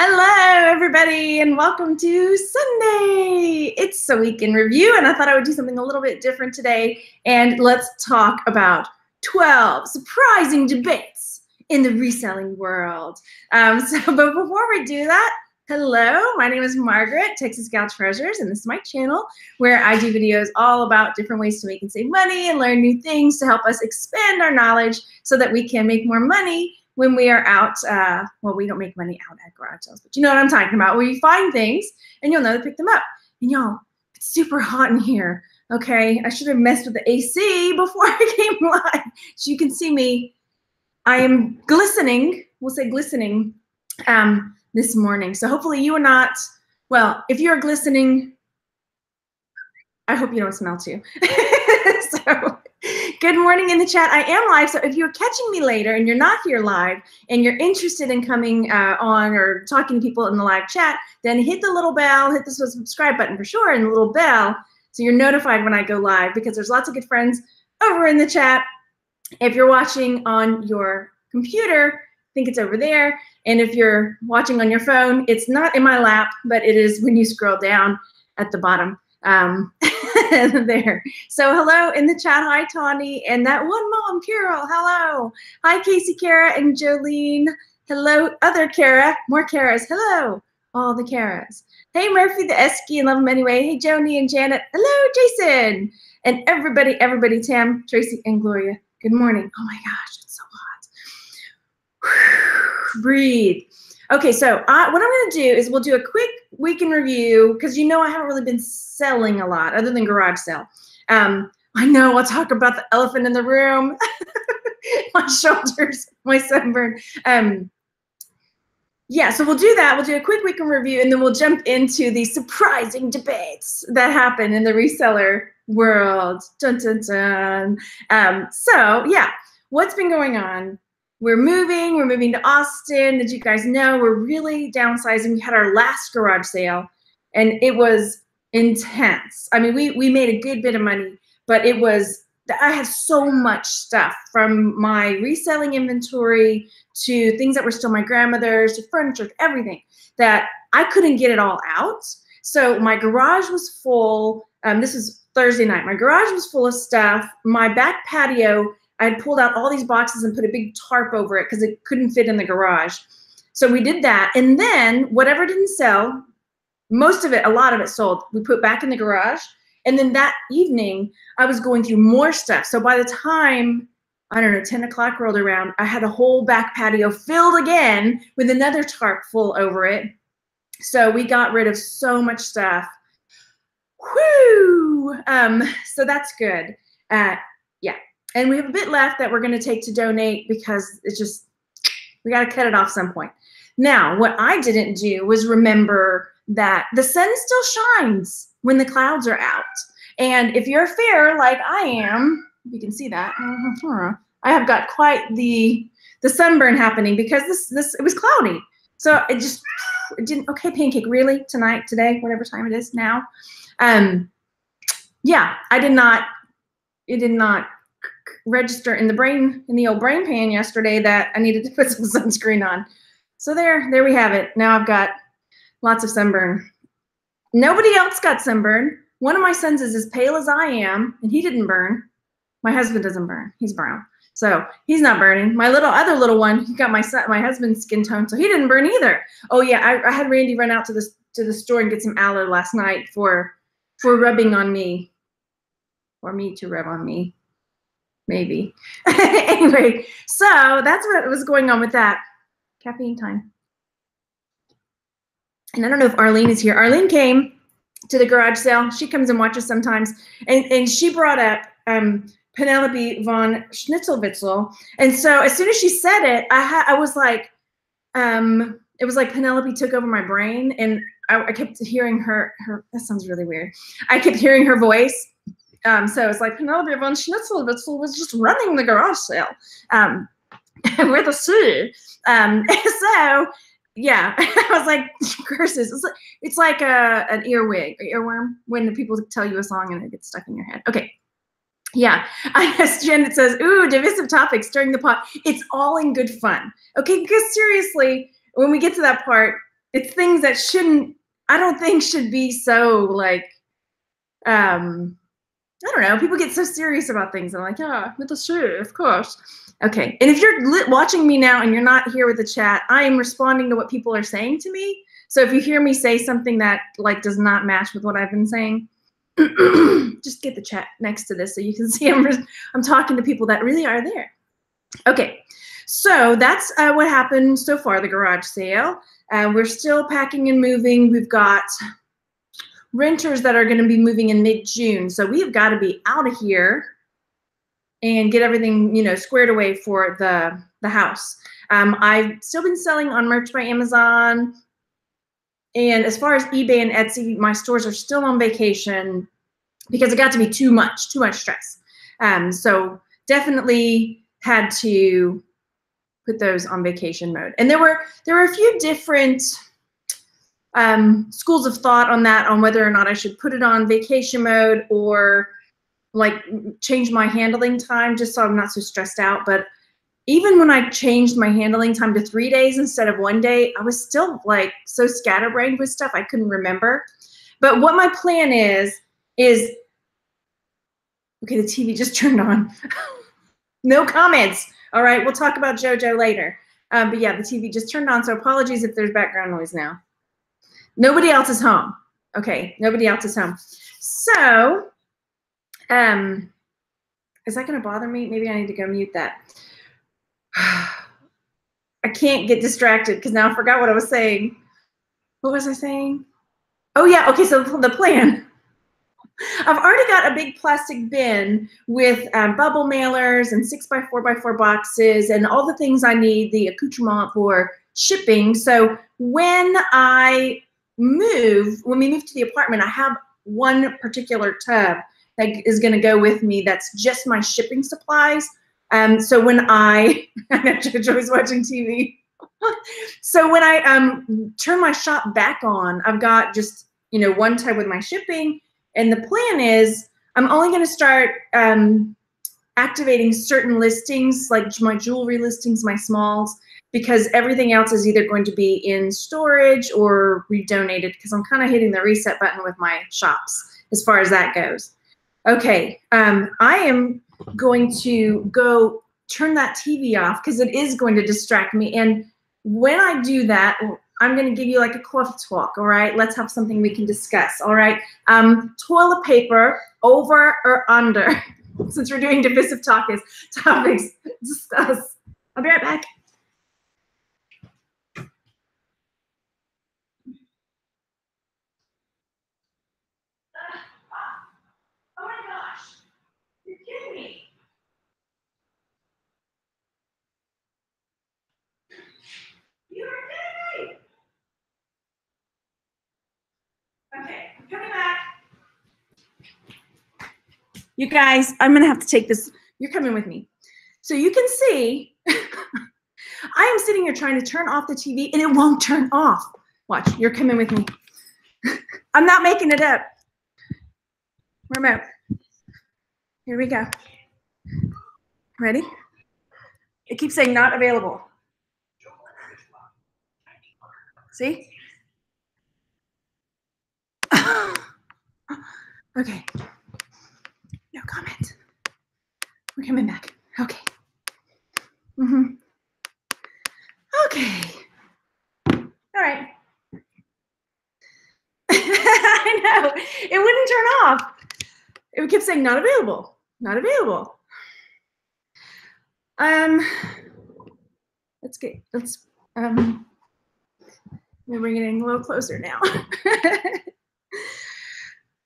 Hello, everybody, and welcome to Sunday. It's a week in review, and I thought I would do something a little bit different today, and let's talk about 12 surprising debates in the reselling world. But before we do that, hello, my name is Margaret, Texas Gal Treasures, and this is my channel where I do videos all about different ways to make and save money and learn new things to help us expand our knowledge so that we can make more money when we are out. Well, we don't make money out at garage sales, but you know what I'm talking about, where you find things and you'll know to pick them up. And y'all, it's super hot in here, okay? I should have messed with the AC before I came live. So you can see me. I am glistening, we'll say glistening, this morning. So hopefully you are not, well, if you're glistening, I hope you don't smell too. So good morning in the chat. I am live, so if you're catching me later and you're not here live and you're interested in coming on or talking to people in the live chat, then hit the little bell, hit the subscribe button for sure, and the little bell so you're notified when I go live, because there's lots of good friends over in the chat. If you're watching on your computer, I think it's over there. And if you're watching on your phone, it's not in my lap, but it is when you scroll down at the bottom. There. So hello in the chat. Hi, Tawny. And that one mom, Carol. Hello. Hi, Casey, Kara, and Jolene. Hello, other Kara. More Karas. Hello. All the Karas. Hey, Murphy, the Esky, and love him anyway. Hey, Joni and Janet. Hello, Jason. And everybody, Tam, Tracy, and Gloria. Good morning. Oh my gosh, it's so hot. Breathe. Okay, so what I'm going to do is we'll do a quick week in review, because you know I haven't really been selling a lot other than garage sale. I know I'll talk about the elephant in the room, my shoulders, my sunburn. Yeah, so we'll do that. We'll do a quick week in review, and then we'll jump into the surprising debates that happen in the reseller world. Dun, dun, dun. So yeah, what's been going on? We're moving to Austin. As you guys know, we're really downsizing. We had our last garage sale and it was intense. I mean, we made a good bit of money, but it was, I had so much stuff, from my reselling inventory to things that were still my grandmother's, to furniture, everything, that I couldn't get it all out. So my garage was full. This was Thursday night. My garage was full of stuff. My back patio, I had pulled out all these boxes and put a big tarp over it because it couldn't fit in the garage. So we did that. And then whatever didn't sell, most of it, a lot of it sold, we put back in the garage. And then that evening, I was going through more stuff. So by the time, I don't know, 10 o'clock rolled around, I had a whole back patio filled again with another tarp full over it. So we got rid of so much stuff. Whoo! So that's good. Yeah. And we have a bit left that we're going to take to donate, because it's just, we got to cut it off some point. Now, what I didn't do was remember that the sun still shines when the clouds are out. And if you're fair like I am, you can see that, I have got quite the sunburn happening, because it was cloudy. So it didn't, okay, Pancake, really? Tonight, today, whatever time it is now? Yeah, it did not register in the old brain pan yesterday that I needed to put some sunscreen on. So there we have it. Now I've got lots of sunburn. Nobody else got sunburn. One of my sons is as pale as I am, and he didn't burn. My husband doesn't burn. He's brown. So he's not burning. My other little one, he got my husband's skin tone, so he didn't burn either. Oh yeah, I had Randy run out to the store and get some aloe last night for rubbing on me, or me to rub on me. Maybe. Anyway, so that's what was going on with that. Caffeine time. And I don't know if Arlene is here. Arlene came to the garage sale. She comes and watches sometimes. And she brought up Penelope von Schnitzelwitzel. And so as soon as she said it, I was like, it was like Penelope took over my brain. And I kept hearing her, that sounds really weird. I kept hearing her voice. So it's like Penelope von Schnitzelwitzel was just running the garage sale with a C. So yeah, I was like, curses. It's like an earworm, when the people tell you a song and it gets stuck in your head. Okay. Yeah, I guess Janet says, ooh, divisive topics, stirring the pot. It's all in good fun. Okay, because seriously, when we get to that part, it's things that I don't think should be so like, I don't know, people get so serious about things. I'm like, yeah, that's true, of course. Okay, and if you're watching me now and you're not here with the chat, I am responding to what people are saying to me. So if you hear me say something that like does not match with what I've been saying, just get the chat next to this so you can see I'm talking to people that really are there. Okay, so that's what happened so far, the garage sale. We're still packing and moving. We've got renters that are going to be moving in mid-June. So we've got to be out of here and get everything, you know, squared away for the house. I've still been selling on Merch by Amazon. And as far as eBay and Etsy, my stores are still on vacation because it got to be too much stress. So definitely had to put those on vacation mode. And there were a few different schools of thought on that, on whether or not I should put it on vacation mode or like change my handling time just so I'm not so stressed out. But even when I changed my handling time to 3 days instead of 1 day, I was still like so scatterbrained with stuff I couldn't remember. But what my plan is, okay, the TV just turned on. No comments. All right, we'll talk about JoJo later. But yeah, the TV just turned on, so apologies if there's background noise now. Nobody else is home. Okay, nobody else is home. So, is that gonna bother me? Maybe I need to go mute that. I can't get distracted because now I forgot what I was saying. What was I saying? Oh yeah, okay, so the plan. I've already got a big plastic bin with bubble mailers and 6x4x4 boxes and all the things I need, the accoutrement for shipping. So when we move to the apartment, I have one particular tub that is going to go with me that's just my shipping supplies. So when I know Jojo's watching TV. So when I turn my shop back on, I've got just, you know, one tub with my shipping. And the plan is I'm only going to start activating certain listings, like my jewelry listings, my smalls, because everything else is either going to be in storage or redonated, because I'm kind of hitting the reset button with my shops as far as that goes. Okay, I am going to go turn that TV off because it is going to distract me. And when I do that, I'm going to give you like a coffee talk, all right? Let's have something we can discuss, all right? Toilet paper, over or under? Since we're doing divisive topics, discuss. I'll be right back. Oh my gosh, you're kidding me. You are kidding me. Okay, I'm coming back. You guys, I'm gonna have to take this. You're coming with me. So you can see, I am sitting here trying to turn off the TV and it won't turn off. Watch, you're coming with me. I'm not making it up. Remote. Here we go. Ready? It keeps saying not available. See? Okay. No comment. We're coming back. Okay. Okay. All right. I know. It wouldn't turn off. It kept saying not available. Not available. Let's let me bring it in a little closer now.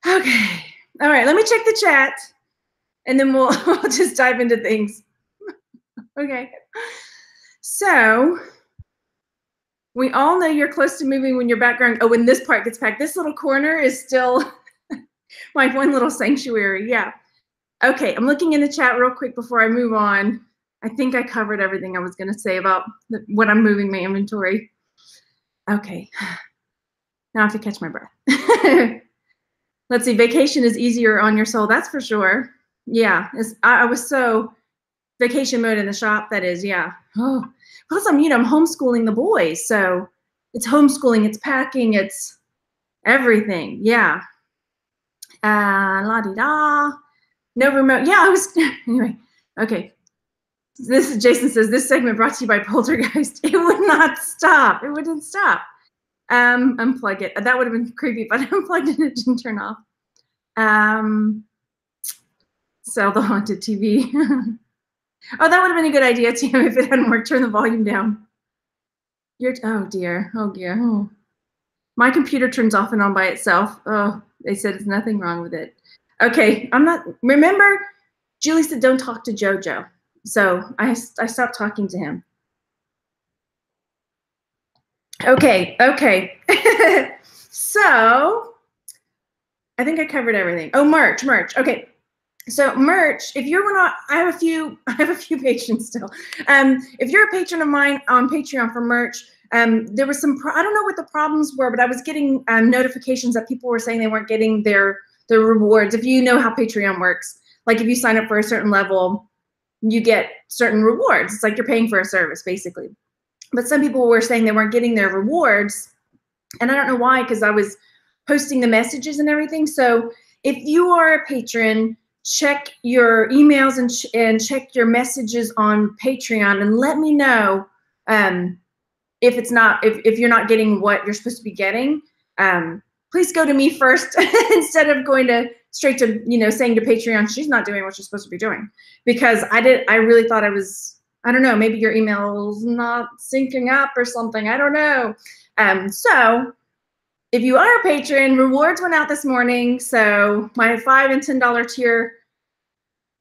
Okay. All right, let me check the chat and then we'll just dive into things. Okay. So we all know you're close to moving when your background, oh, when this part gets packed. This little corner is still my one little sanctuary. Yeah. Okay, I'm looking in the chat real quick before I move on. I think I covered everything I was going to say about what I'm moving my inventory. Okay. Now I have to catch my breath. Let's see. Vacation is easier on your soul. That's for sure. Yeah. I was so vacation mode in the shop. That is. Yeah. Oh, plus I'm homeschooling the boys. So It's homeschooling, it's packing, it's everything. Yeah. La-di-da. No remote. Yeah, I was, anyway. Okay. Jason says, this segment brought to you by Poltergeist. It would not stop. It wouldn't stop. Unplug it. That would have been creepy, but I unplugged it and it didn't turn off. Sell the haunted TV. Oh, that would have been a good idea, Tim, if it hadn't worked. Turn the volume down. Oh dear. Oh dear. Oh. My computer turns off and on by itself. Oh, they said there's nothing wrong with it. Okay, I'm not. Remember, Julie said don't talk to JoJo. So I stopped talking to him. Okay. So I think I covered everything. Oh, merch. Okay. So merch, if you're not, I have a few patrons still. If you're a patron of mine on Patreon for merch, there was some, I don't know what the problems were, but I was getting notifications that people were saying they weren't getting their rewards. If you know how Patreon works, like if you sign up for a certain level, you get certain rewards. It's like you're paying for a service, basically. But some people were saying they weren't getting their rewards, and I don't know why, because I was posting the messages and everything. So if you are a patron, check your emails and check your messages on Patreon and let me know if you're not getting what you're supposed to be getting. Please go to me first instead of going straight to saying to Patreon she's not doing what she's supposed to be doing, because I really thought I don't know, maybe your email's not syncing up or something. I don't know. So if you are a patron, rewards went out this morning. So my $5 and $10 tier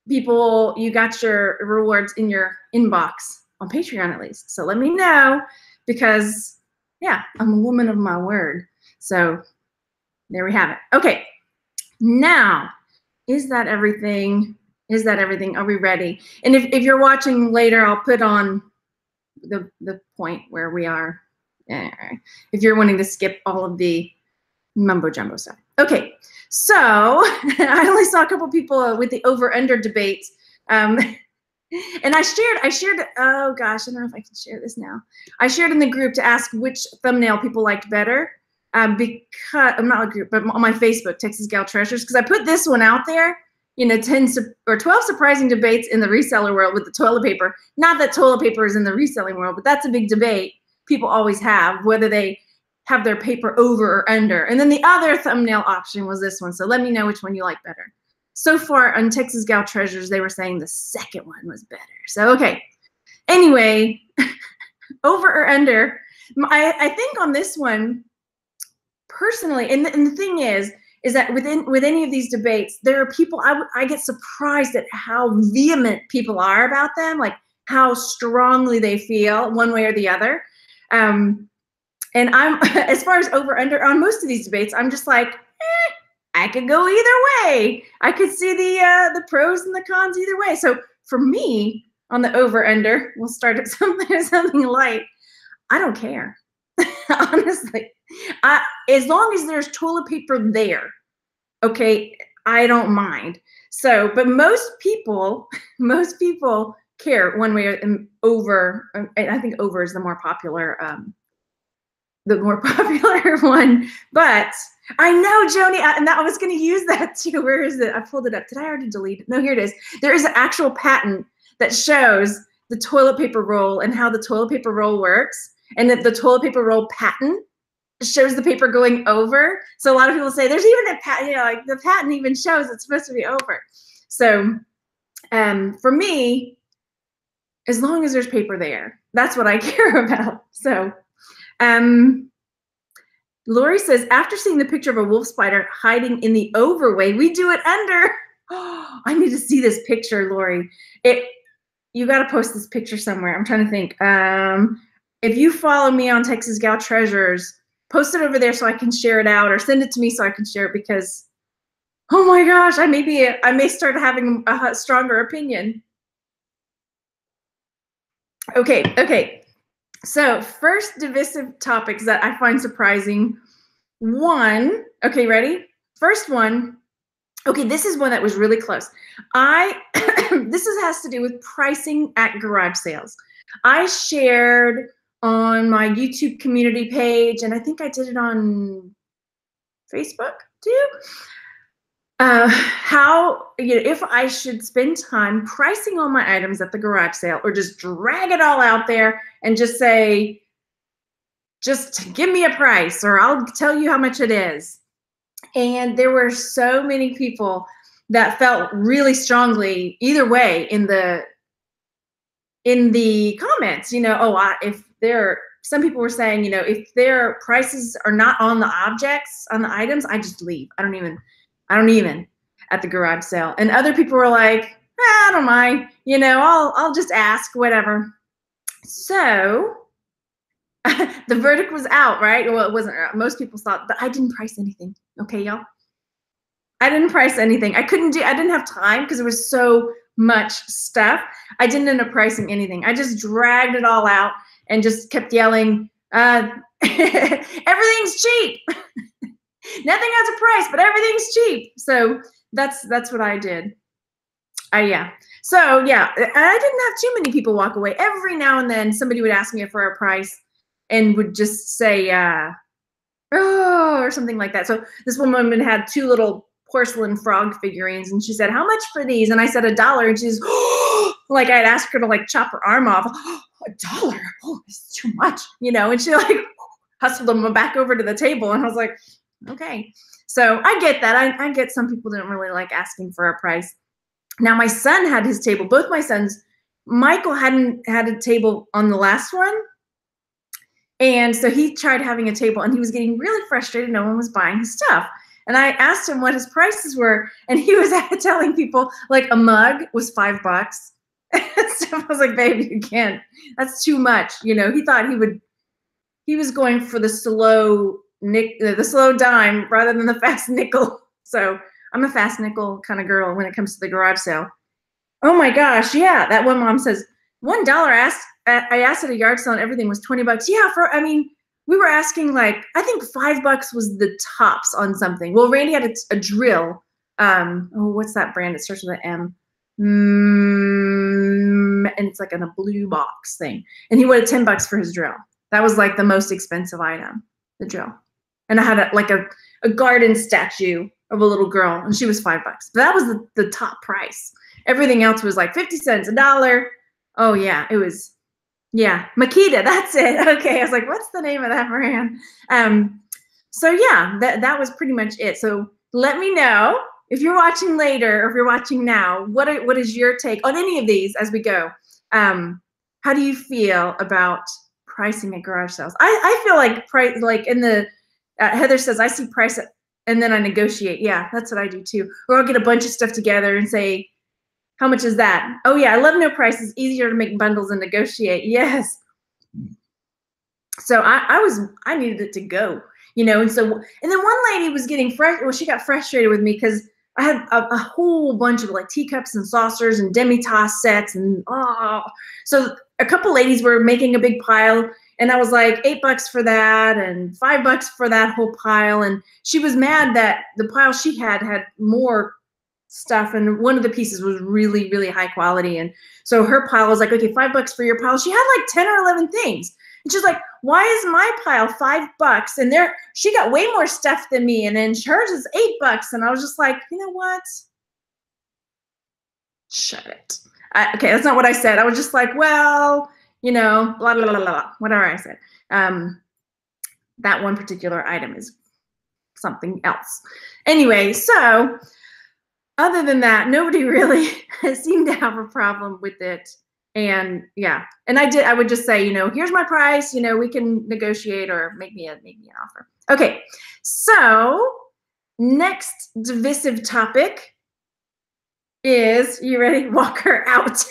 people, you got your rewards in your inbox on Patreon at least. So let me know, because yeah, I'm a woman of my word. So there we have it. Okay. Now, is that everything? Are we ready? And if you're watching later, I'll put on the point where we are. If you're wanting to skip all of the mumbo jumbo stuff. Okay, so I only saw a couple people with the over/under debate, and I shared. Oh gosh, I don't know if I can share this now. I shared in the group to ask which thumbnail people liked better, because I'm not a group, but on my Facebook, Texas Gal Treasures, because I put this one out there. 10 or 12 surprising debates in the reseller world with the toilet paper. Not that toilet paper is in the reselling world, but that's a big debate people always have, whether they have their paper over or under. And then the other thumbnail option was this one. So let me know which one you like better. So far on Texas Gal Treasures, they were saying the second one was better. So, okay. Anyway, over or under, I think on this one, personally, and the thing is that with any of these debates, there are people, I get surprised at how vehement people are about them, like how strongly they feel one way or the other. And I'm, as far as over under on most of these debates, I'm just like, I could go either way. I could see the pros and the cons either way. So for me, on the over under, we'll start at something light. I don't care, honestly. As long as there's toilet paper there, okay, I don't mind. So, but most people care one way or over. I think over is the more popular one. But I know, Joni, and I was going to use that too. Where is it? I pulled it up. Did I already delete it? No, here it is. There is an actual patent that shows the toilet paper roll and how the toilet paper roll works, and that the toilet paper roll patent shows the paper going over. So a lot of people say there's even a patent, like the patent even shows it's supposed to be over. So for me, as long as there's paper there, that's what I care about. So Lori says, after seeing the picture of a wolf spider hiding in the overway, we do it under. Oh, I need to see this picture, Lori. You got to post this picture somewhere. I'm trying to think. If you follow me on Texas Gal Treasures, post it over there so I can share it out, or send it to me so I can share it, because, oh my gosh, I may start having a stronger opinion. Okay. So first divisive topics that I find surprising. One, okay, ready? First one, okay, this is one that was really close. This has to do with pricing at garage sales. I shared on my YouTube community page, and I think I did it on Facebook too. How, if I should spend time pricing all my items at the garage sale, or just drag it all out there and just say, just give me a price, or I'll tell you how much it is. And there were so many people that felt really strongly either way in the comments. If some people were saying, if their prices are not on the objects, on the items, I just leave. I don't even at the garage sale. And other people were like, I don't mind, I'll just ask, whatever. So the verdict was out, right? Well, it wasn't. Most people thought, but I didn't price anything. Okay, y'all. I didn't price anything. I didn't have time because there was so much stuff. I didn't end up pricing anything. I just dragged it all out and just kept yelling, everything's cheap. Nothing has a price, but everything's cheap. So that's what I did. Yeah. So yeah, I didn't have too many people walk away. Every now and then somebody would ask me for a price and would just say, oh, or something like that. So this woman had 2 little porcelain frog figurines, and she said, how much for these? And I said $1, and she's like, I'd ask her to like chop her arm off. $1? Oh, this is too much, and she like hustled them back over to the table, and I was like, okay. So I get that. I get some people didn't really like asking for a price. Now my son had his table. Both my sons, Michael hadn't had a table on the last one. And so he tried having a table, and he was getting really frustrated. No one was buying his stuff. And I asked him what his prices were, and he was telling people like a mug was $5. So I was like, baby, you can't. That's too much. He thought he was going for the slow dime rather than the fast nickel. So I'm a fast nickel kind of girl when it comes to the garage sale. Oh my gosh, yeah. That one mom says $1 I asked at a yard sale and everything was $20. Yeah, we were asking like, I think $5 was the tops on something. Well, Randy had a drill. What's that brand? It starts with an M. And it's like in a blue box thing. And he wanted $10 for his drill. That was like the most expensive item, the drill. And I had a garden statue of a little girl, and she was $5. But that was the top price. Everything else was like 50 cents, $1. Oh yeah, it was, yeah, Makita, that's it. Okay, I was like, what's the name of that brand? So yeah, that was pretty much it. So let me know if you're watching later or if you're watching now, what is your take on any of these as we go? How do you feel about pricing at garage sales? I feel like price, like in the, Heather says, I see price and then I negotiate. Yeah, that's what I do too. Or I'll get a bunch of stuff together and say, how much is that? Oh yeah, I love no prices. Easier to make bundles and negotiate. Yes. So I needed it to go, and then one lady was getting she got frustrated with me because I had a whole bunch of like teacups and saucers and demi-tasse sets, and so a couple ladies were making a big pile, and I was like $8 for that and $5 for that whole pile, and she was mad that the pile she had more stuff, and one of the pieces was really, really high quality, and so her pile was like, okay, $5 for your pile. She had like 10 or 11 things, and she's like, why is my pile $5? And she got way more stuff than me, and then hers is $8. And I was just like, you know what? Shut it. Okay, that's not what I said. I was just like, well, blah, blah, blah, blah, whatever I said. That one particular item is something else. Anyway, so other than that, nobody really seemed to have a problem with it. And yeah, and I would just say, here's my price, we can negotiate or make me an offer. Okay, so next divisive topic is, you ready? Walk her out.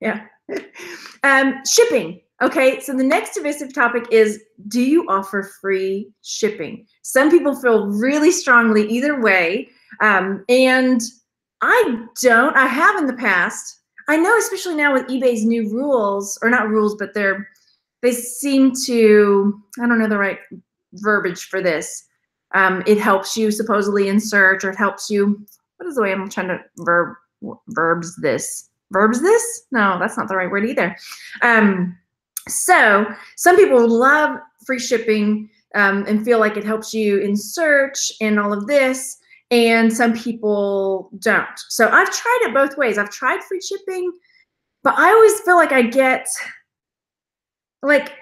Yeah. Shipping. Okay, so the next divisive topic is, do you offer free shipping? Some people feel really strongly either way. And I don't. I have in the past. I know, especially now with eBay's new rules, or not rules, but they seem to, I don't know the right verbiage for this. It helps you supposedly in search, or it helps you, what is the way I'm trying to verbs this? Verbs this? No, that's not the right word either. So some people love free shipping and feel like it helps you in search and all of this, and some people don't. So I've tried it both ways. I've tried free shipping, but I always feel like I get like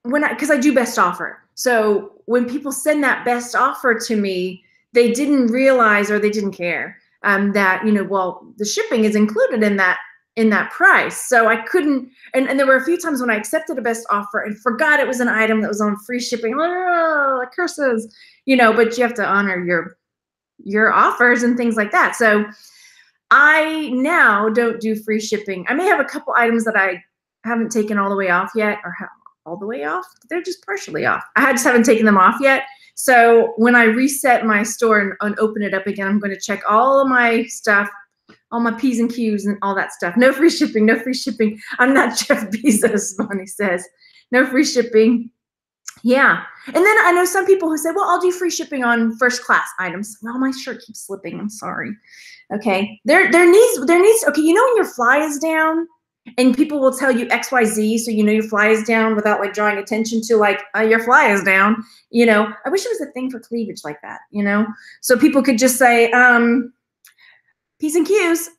because I do best offer. So when people send that best offer to me, they didn't realize or they didn't care that, well, the shipping is included in that price. So I couldn't, and there were a few times when I accepted a best offer and forgot it was an item that was on free shipping. Oh, curses, but you have to honor your offers and things like that. So I now don't do free shipping. I may have a couple items that I haven't taken all the way off yet, or all the way off. They're just partially off. I just haven't taken them off yet. So when I reset my store and open it up again, I'm going to check all of my stuff, all my P's and Q's and all that stuff. No free shipping, no free shipping. I'm not Jeff Bezos, Bonnie says. No free shipping. Yeah. And then I know some people who say, well, I'll do free shipping on first class items. Well, my shirt keeps slipping. I'm sorry. Okay. There needs, okay, when your fly is down and people will tell you XYZ, so your fly is down without like drawing attention to like, your fly is down, I wish it was a thing for cleavage like that, so people could just say, P's and Q's,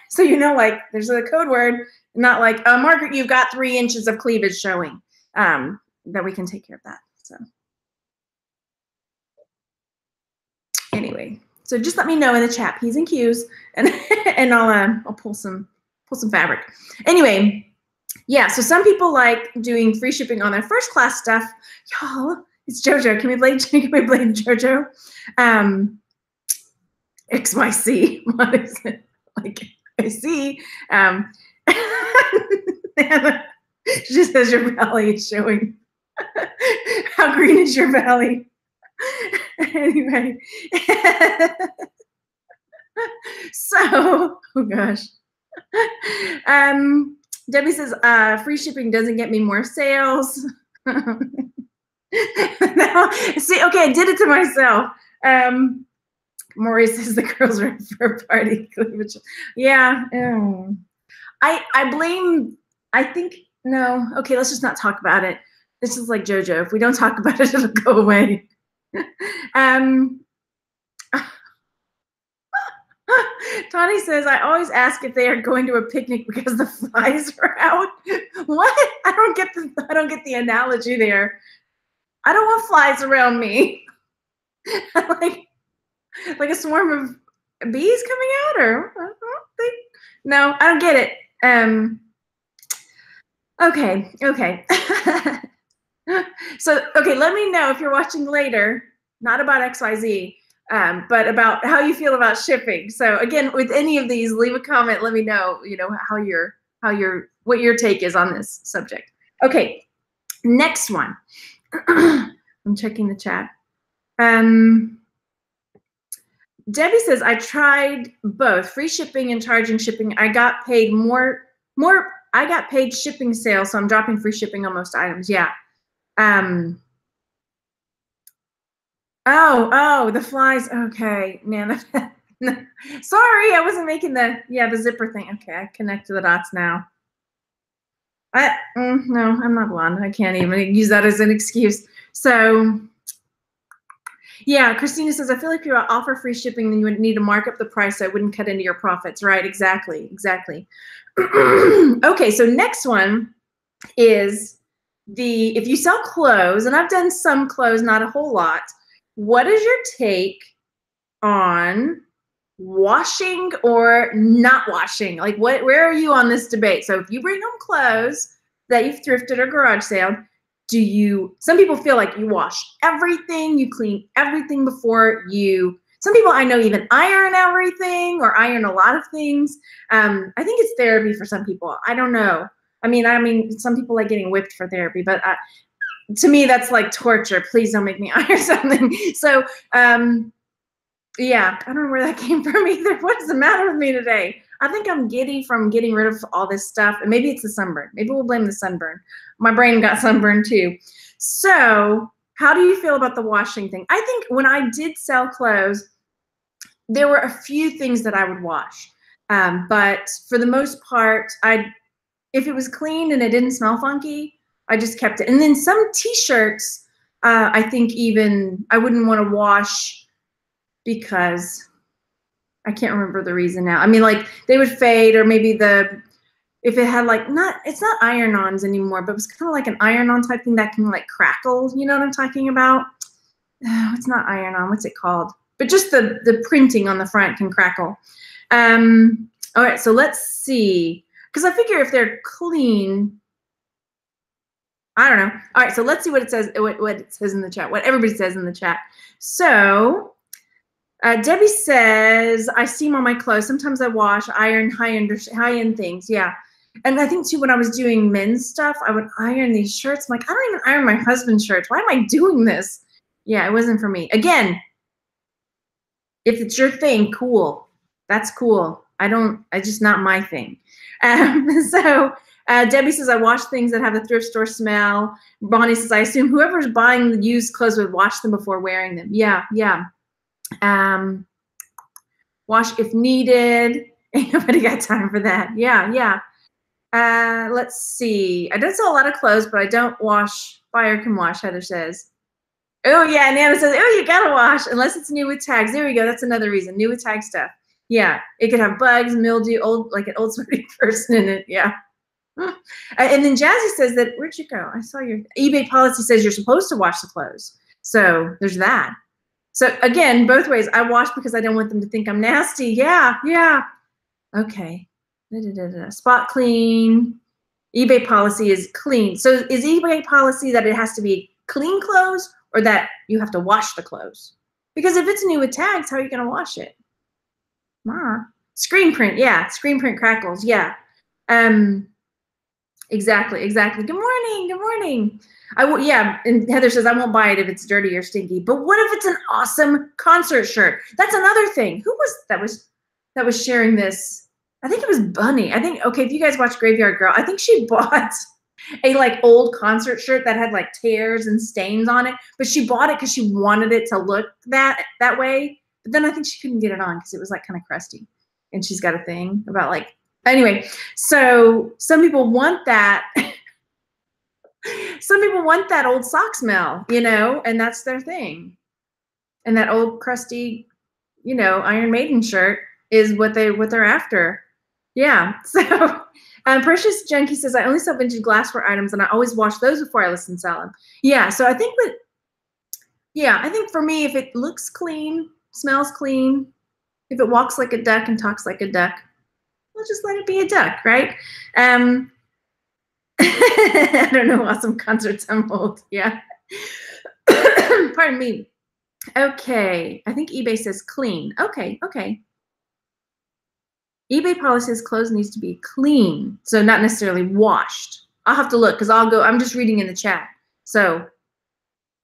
so like there's a code word, not like, Margaret, you've got 3 inches of cleavage showing, that we can take care of that. So anyway, so just let me know in the chat, P's and Q's, and I'll pull some fabric. Anyway, yeah, so some people like doing free shipping on their first class stuff. Y'all, it's JoJo. Can we blame JoJo? XYC. What is it? Like I see. She just says your belly is showing. How green is your belly? Anyway. So, oh gosh. Debbie says, free shipping doesn't get me more sales. No, see, okay, I did it to myself. Maurice says the girls are for a party. Yeah. I think, no. Okay, let's just not talk about it. This is like JoJo. If we don't talk about it, it'll go away. Tawny says, I always ask if they are going to a picnic because the flies are out. What? I don't get the analogy there. I don't want flies around me. like a swarm of bees coming out, or no, I don't get it. Okay. So, okay, let me know if you're watching later, not about XYZ, but about how you feel about shipping. So again, with any of these, leave a comment. Let me know, what your take is on this subject. Okay, next one. I'm checking the chat. Debbie says, I tried both free shipping and charging shipping. I got paid I got paid shipping sales, so I'm dropping free shipping on most items. Yeah. Oh, the flies. Okay, man. Sorry, I wasn't making the zipper thing. Okay, I connected the dots now. No, I'm not blonde. I can't even use that as an excuse. So, yeah, Christina says, I feel like if you offer free shipping, then you would need to mark up the price so it wouldn't cut into your profits. Right, exactly. Okay, so next one is if you sell clothes, and I've done some clothes, not a whole lot. What is your take on washing or not washing? Like, where are you on this debate? So if you bring home clothes that you've thrifted or garage sale, some people feel like you wash everything, you clean everything before some people I know even iron everything or iron a lot of things. I think it's therapy for some people. I don't know. I mean, some people like getting whipped for therapy, but to me, that's like torture. Please don't make me iron something. So, yeah, I don't know where that came from either. What is the matter with me today? I think I'm giddy from getting rid of all this stuff. And maybe it's the sunburn. Maybe we'll blame the sunburn. My brain got sunburned too. So how do you feel about the washing thing? I think when I did sell clothes, there were a few things that I would wash. But for the most part, if it was clean and it didn't smell funky, I just kept it. And then some t-shirts, I think even I wouldn't want to wash because I can't remember the reason now. I mean, like they would fade, or maybe if it had like it's not iron-ons anymore, but it was kind of like an iron-on type thing that can like crackle. You know what I'm talking about? It's not iron-on. What's it called? But just the printing on the front can crackle. All right, so let's see. Because I figure if they're clean, I don't know. All right, so let's see what it says. What it says in the chat. What everybody says in the chat. So Debbie says, I steam all my clothes. Sometimes I wash, iron high-end things. Yeah. And I think too, when I was doing men's stuff, I would iron these shirts. I'm like, I don't even iron my husband's shirts. Why am I doing this? Yeah, it wasn't for me. Again, if it's your thing, cool. That's cool. It's just not my thing. So Debbie says, I wash things that have a thrift store smell. Bonnie says, I assume whoever's buying the used clothes would wash them before wearing them. Yeah, yeah. Wash if needed. Ain't nobody got time for that. Yeah, yeah. Let's see. I don't sell a lot of clothes, but I don't wash. Buyer can wash, Heather says. Oh, yeah. Nana says, oh, you got to wash unless it's new with tags. There we go. That's another reason. New with tag stuff. Yeah. It could have bugs, mildew, like an old sweaty person in it. Yeah. And then Jazzy says that, where'd you go? I saw your eBay policy says you're supposed to wash the clothes. So there's that. So again, both ways. I wash because I don't want them to think I'm nasty. Yeah. Yeah. Okay. Spot clean. eBay policy is clean. So is eBay policy that it has to be clean clothes or that you have to wash the clothes? Because if it's new with tags, how are you going to wash it? Screen print. Yeah. Screen print crackles. Yeah. Exactly. Good morning. Good morning. Yeah. And Heather says, I won't buy it if it's dirty or stinky. But what if it's an awesome concert shirt? That's another thing. Who was that was sharing this? I think it was Bunny. Okay, if you guys watch Graveyard Girl, I think she bought a like old concert shirt that had like tears and stains on it, but she bought it because she wanted it to look that way. But then I think she couldn't get it on because it was like kind of crusty. And she's got a thing about like, anyway, so some people want that. Some people want that old sock smell, and that's their thing. And that old crusty, Iron Maiden shirt is what they're after. Yeah. So Precious Junkie says, I only sell vintage glassware items and I always wash those before I list and sell them. Yeah. So I think for me, if it looks clean, smells clean, if it walks like a duck and talks like a duck, we'll just let it be a duck, right? I don't know, awesome concerts I'm old. Yeah. Pardon me. Okay. I think eBay says clean. Okay. eBay policy says clothes needs to be clean, so not necessarily washed. I'll have to look because I'm just reading in the chat. So,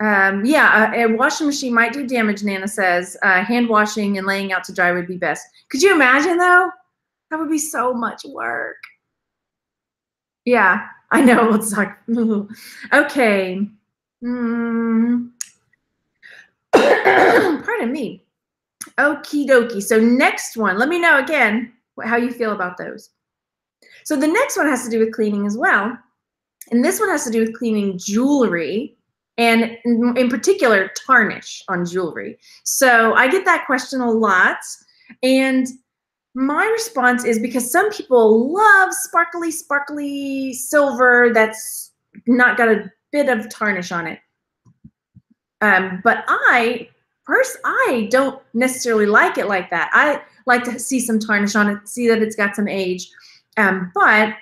yeah, a washing machine might do damage, Nana says. Hand washing and laying out to dry would be best. Could you imagine, though? That would be so much work. Yeah, I know. Let's talk. Okay. Pardon me. Okie dokie. So next one, let me know again how you feel about those. So the next one has to do with cleaning as well. And this one has to do with cleaning jewelry and in particular tarnish on jewelry. So I get that question a lot. And my response is because some people love sparkly silver that's not got a bit of tarnish on it. But I don't necessarily like it like that. I like to see some tarnish on it, see that it's got some age. But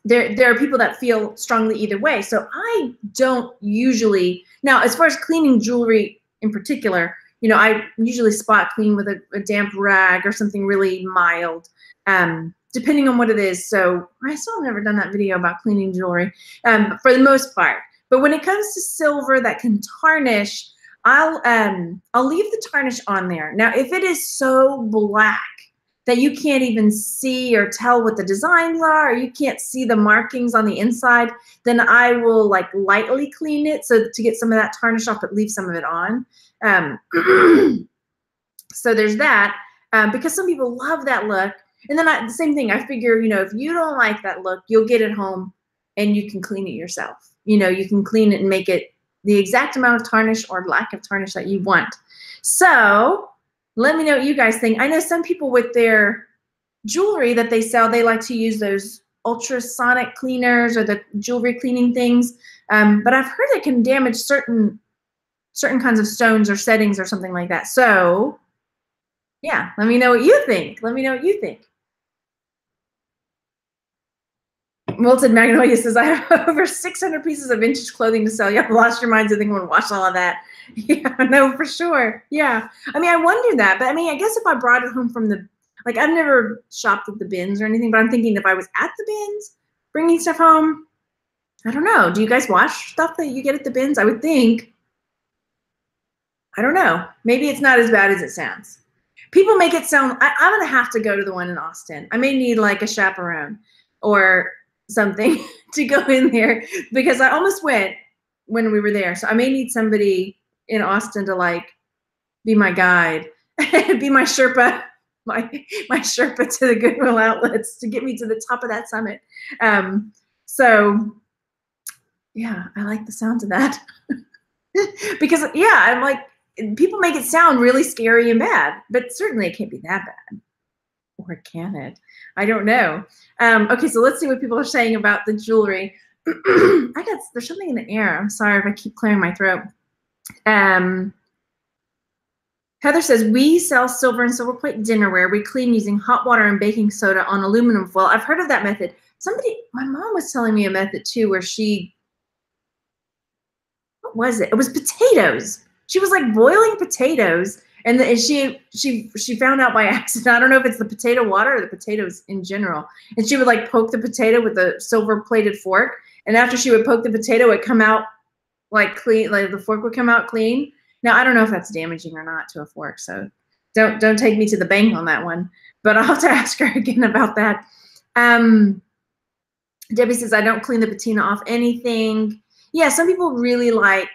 there are people that feel strongly either way. So I don't usually, now as far as cleaning jewelry in particular, I usually spot clean with a damp rag or something really mild, depending on what it is. So I still have never done that video about cleaning jewelry for the most part. But when it comes to silver that can tarnish, I'll leave the tarnish on there. Now, if it is so black that you can't even see or tell what the designs are, or you can't see the markings on the inside, then I will like lightly clean it so to get some of that tarnish off, but leave some of it on. So there's that, because some people love that look. And then the same thing, I figure, if you don't like that look, you'll get it home and you can clean it yourself. You know, you can clean it and make it the exact amount of tarnish or lack of tarnish that you want. So let me know what you guys think. I know some people with their jewelry that they sell, they like to use those ultrasonic cleaners or the jewelry cleaning things. But I've heard it can damage certain kinds of stones or settings or something like that. So yeah, let me know what you think. Let me know what you think. Wilted Magnolia says, I have over 600 pieces of vintage clothing to sell. Y'all lost your minds. I think I'm going to wash all of that. Yeah, no, for sure. Yeah. I mean, I wonder that. But I mean, I guess if I brought it home from the, like, I've never shopped at the bins or anything, but I'm thinking if I was at the bins bringing stuff home, I don't know. Do you guys wash stuff that you get at the bins? I would think. I don't know. Maybe it's not as bad as it sounds. People make it sound, I'm going to have to go to the one in Austin. I may need like a chaperone or something to go in there because I almost went when we were there. So I may need somebody in Austin to like be my guide, be my Sherpa, my Sherpa to the Goodwill outlets to get me to the top of that summit. So yeah, I like the sound of that because yeah, I'm like, people make it sound really scary and bad, but certainly it can't be that bad. Or can it? I don't know. Okay, so let's see what people are saying about the jewelry. There's something in the air. I'm sorry if I keep clearing my throat. Heather says, we sell silver and silver plate dinnerware. We clean using hot water and baking soda on aluminum foil. I've heard of that method. My mom was telling me a method too where what was it? It was potatoes. She was like boiling potatoes, and she found out by accident. I don't know if it's the potato water or the potatoes in general. And she would like poke the potato with a silver plated fork, and after she would poke the potato, it come out like clean, like the fork would come out clean. Now I don't know if that's damaging or not to a fork, so don't take me to the bank on that one. But I'll have to ask her again about that. Debbie says, I don't clean the patina off anything. Yeah, some people really like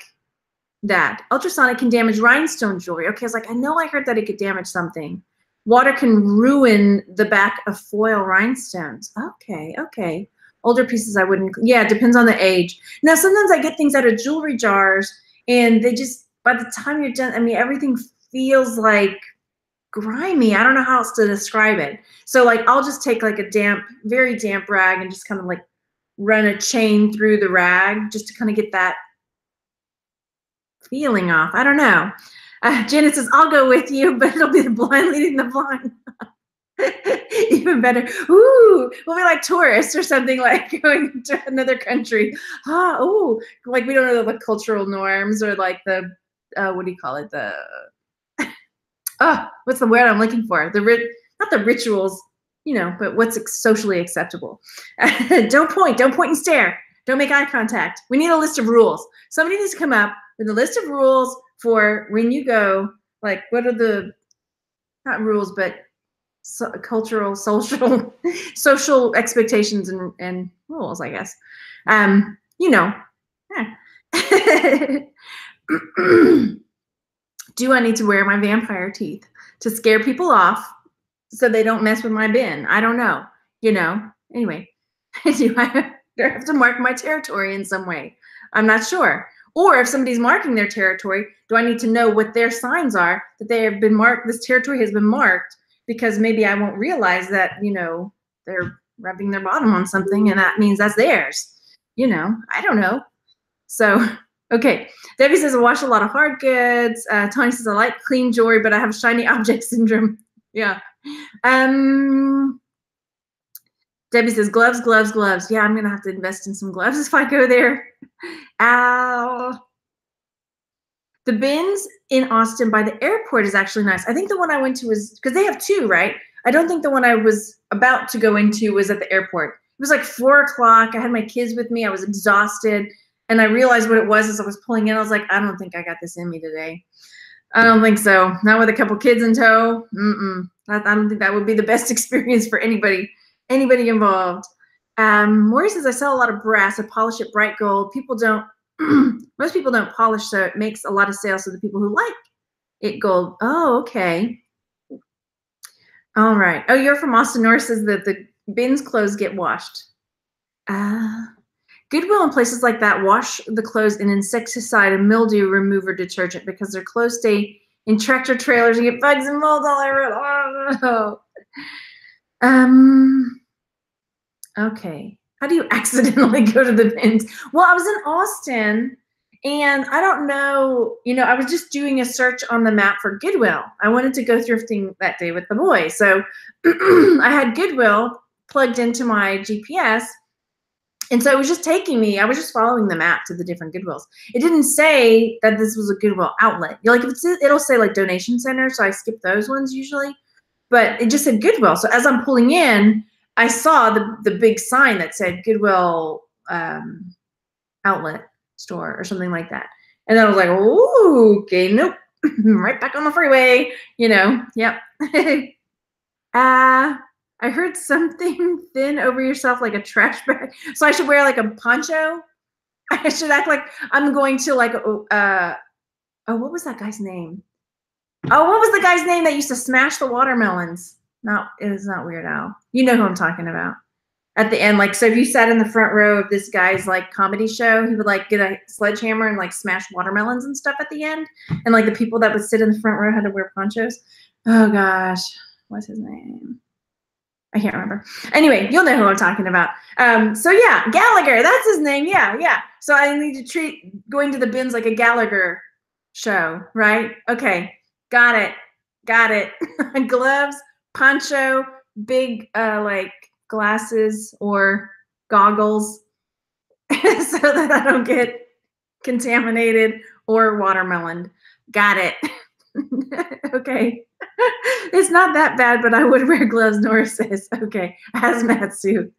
that. Ultrasonic can damage rhinestone jewelry. Okay, I was like, I know I heard that it could damage something. Water can ruin the back of foil rhinestones. Okay. Older pieces I wouldn't, yeah, it depends on the age. Now, sometimes I get things out of jewelry jars and they just, by the time you're done, I mean, everything feels like grimy. I don't know how else to describe it. So like, I'll just take like a very damp rag and just kind of like run a chain through the rag just to kind of get that feeling off. I don't know. Janet says, I'll go with you, but it'll be the blind leading the blind. Even better. Ooh, we'll be like tourists or something, like going to another country. Like we don't know the cultural norms or like the, what do you call it? What's the word I'm looking for? Not the rituals, you know, but what's socially acceptable. Don't point and stare. Don't make eye contact. We need a list of rules. Somebody needs to come up with a list of rules for when you go, like what are the, not rules, but cultural, social expectations and rules, I guess. You know. Do I need to wear my vampire teeth to scare people off so they don't mess with my bin? I don't know. You know. Anyway, do I have to mark my territory in some way? I'm not sure. Or if somebody's marking their territory, do I need to know what their signs are that they have been marked? This territory has been marked, because maybe I won't realize that, you know, they're rubbing their bottom on something and that means that's theirs. You know, I don't know. So, okay. Debbie says, I wash a lot of hard goods. Tony says, I like clean jewelry, but I have shiny object syndrome. Yeah. Debbie says, gloves. Yeah, I'm going to have to invest in some gloves if I go there. Ow. The bins in Austin by the airport is actually nice. I think the one I went to was, because they have two, right? I don't think the one I was about to go into was at the airport. It was like 4 o'clock. I had my kids with me. I was exhausted. And I realized what it was as I was pulling in. I was like, I don't think I got this in me today. I don't think so. Not with a couple kids in tow. I don't think that would be the best experience for anybody involved. Maury says, I sell a lot of brass. I polish it bright gold. Most people don't polish, so it makes a lot of sales to the people who like it gold. Oh, okay. All right. Oh, you're from Austin. Nora says that the bins clothes get washed. Goodwill and places like that wash the clothes in insecticide and mildew remover detergent because their clothes stay in tractor trailers and get bugs and mold all over it. Oh, no. Okay. How do you accidentally go to the bins? Well, I was in Austin and I don't know, I was just doing a search on the map for Goodwill. I wanted to go thrifting that day with the boys. So I had Goodwill plugged into my GPS. And so it was just taking me, I was just following the map to the different Goodwills. It didn't say that this was a Goodwill outlet. Like it'll say like donation center, so I skip those ones usually. But it just said Goodwill. So as I'm pulling in, I saw the big sign that said Goodwill outlet store or something like that. And then I was like, ooh, okay, nope. Right back on the freeway, yep. I heard something thin over yourself like a trash bag. So I should wear like a poncho. I should act like I'm going to like, what was that guy's name? Oh, what was the guy's name that used to smash the watermelons? No, it is not Weird Al. You know who I'm talking about. At the end, like, so if you sat in the front row of this guy's like comedy show, he would like get a sledgehammer and like smash watermelons and stuff at the end. And like the people that would sit in the front row had to wear ponchos. Oh gosh, what's his name? I can't remember. Anyway, you'll know who I'm talking about. So yeah, Gallagher, that's his name. Yeah. So I need to treat going to the bins like a Gallagher show, right? Okay, got it. Gloves, poncho, big like glasses or goggles so that I don't get contaminated or watermelon. Got it. Okay. It's not that bad, but I would wear gloves, Nora says. Okay. Hazmat suit.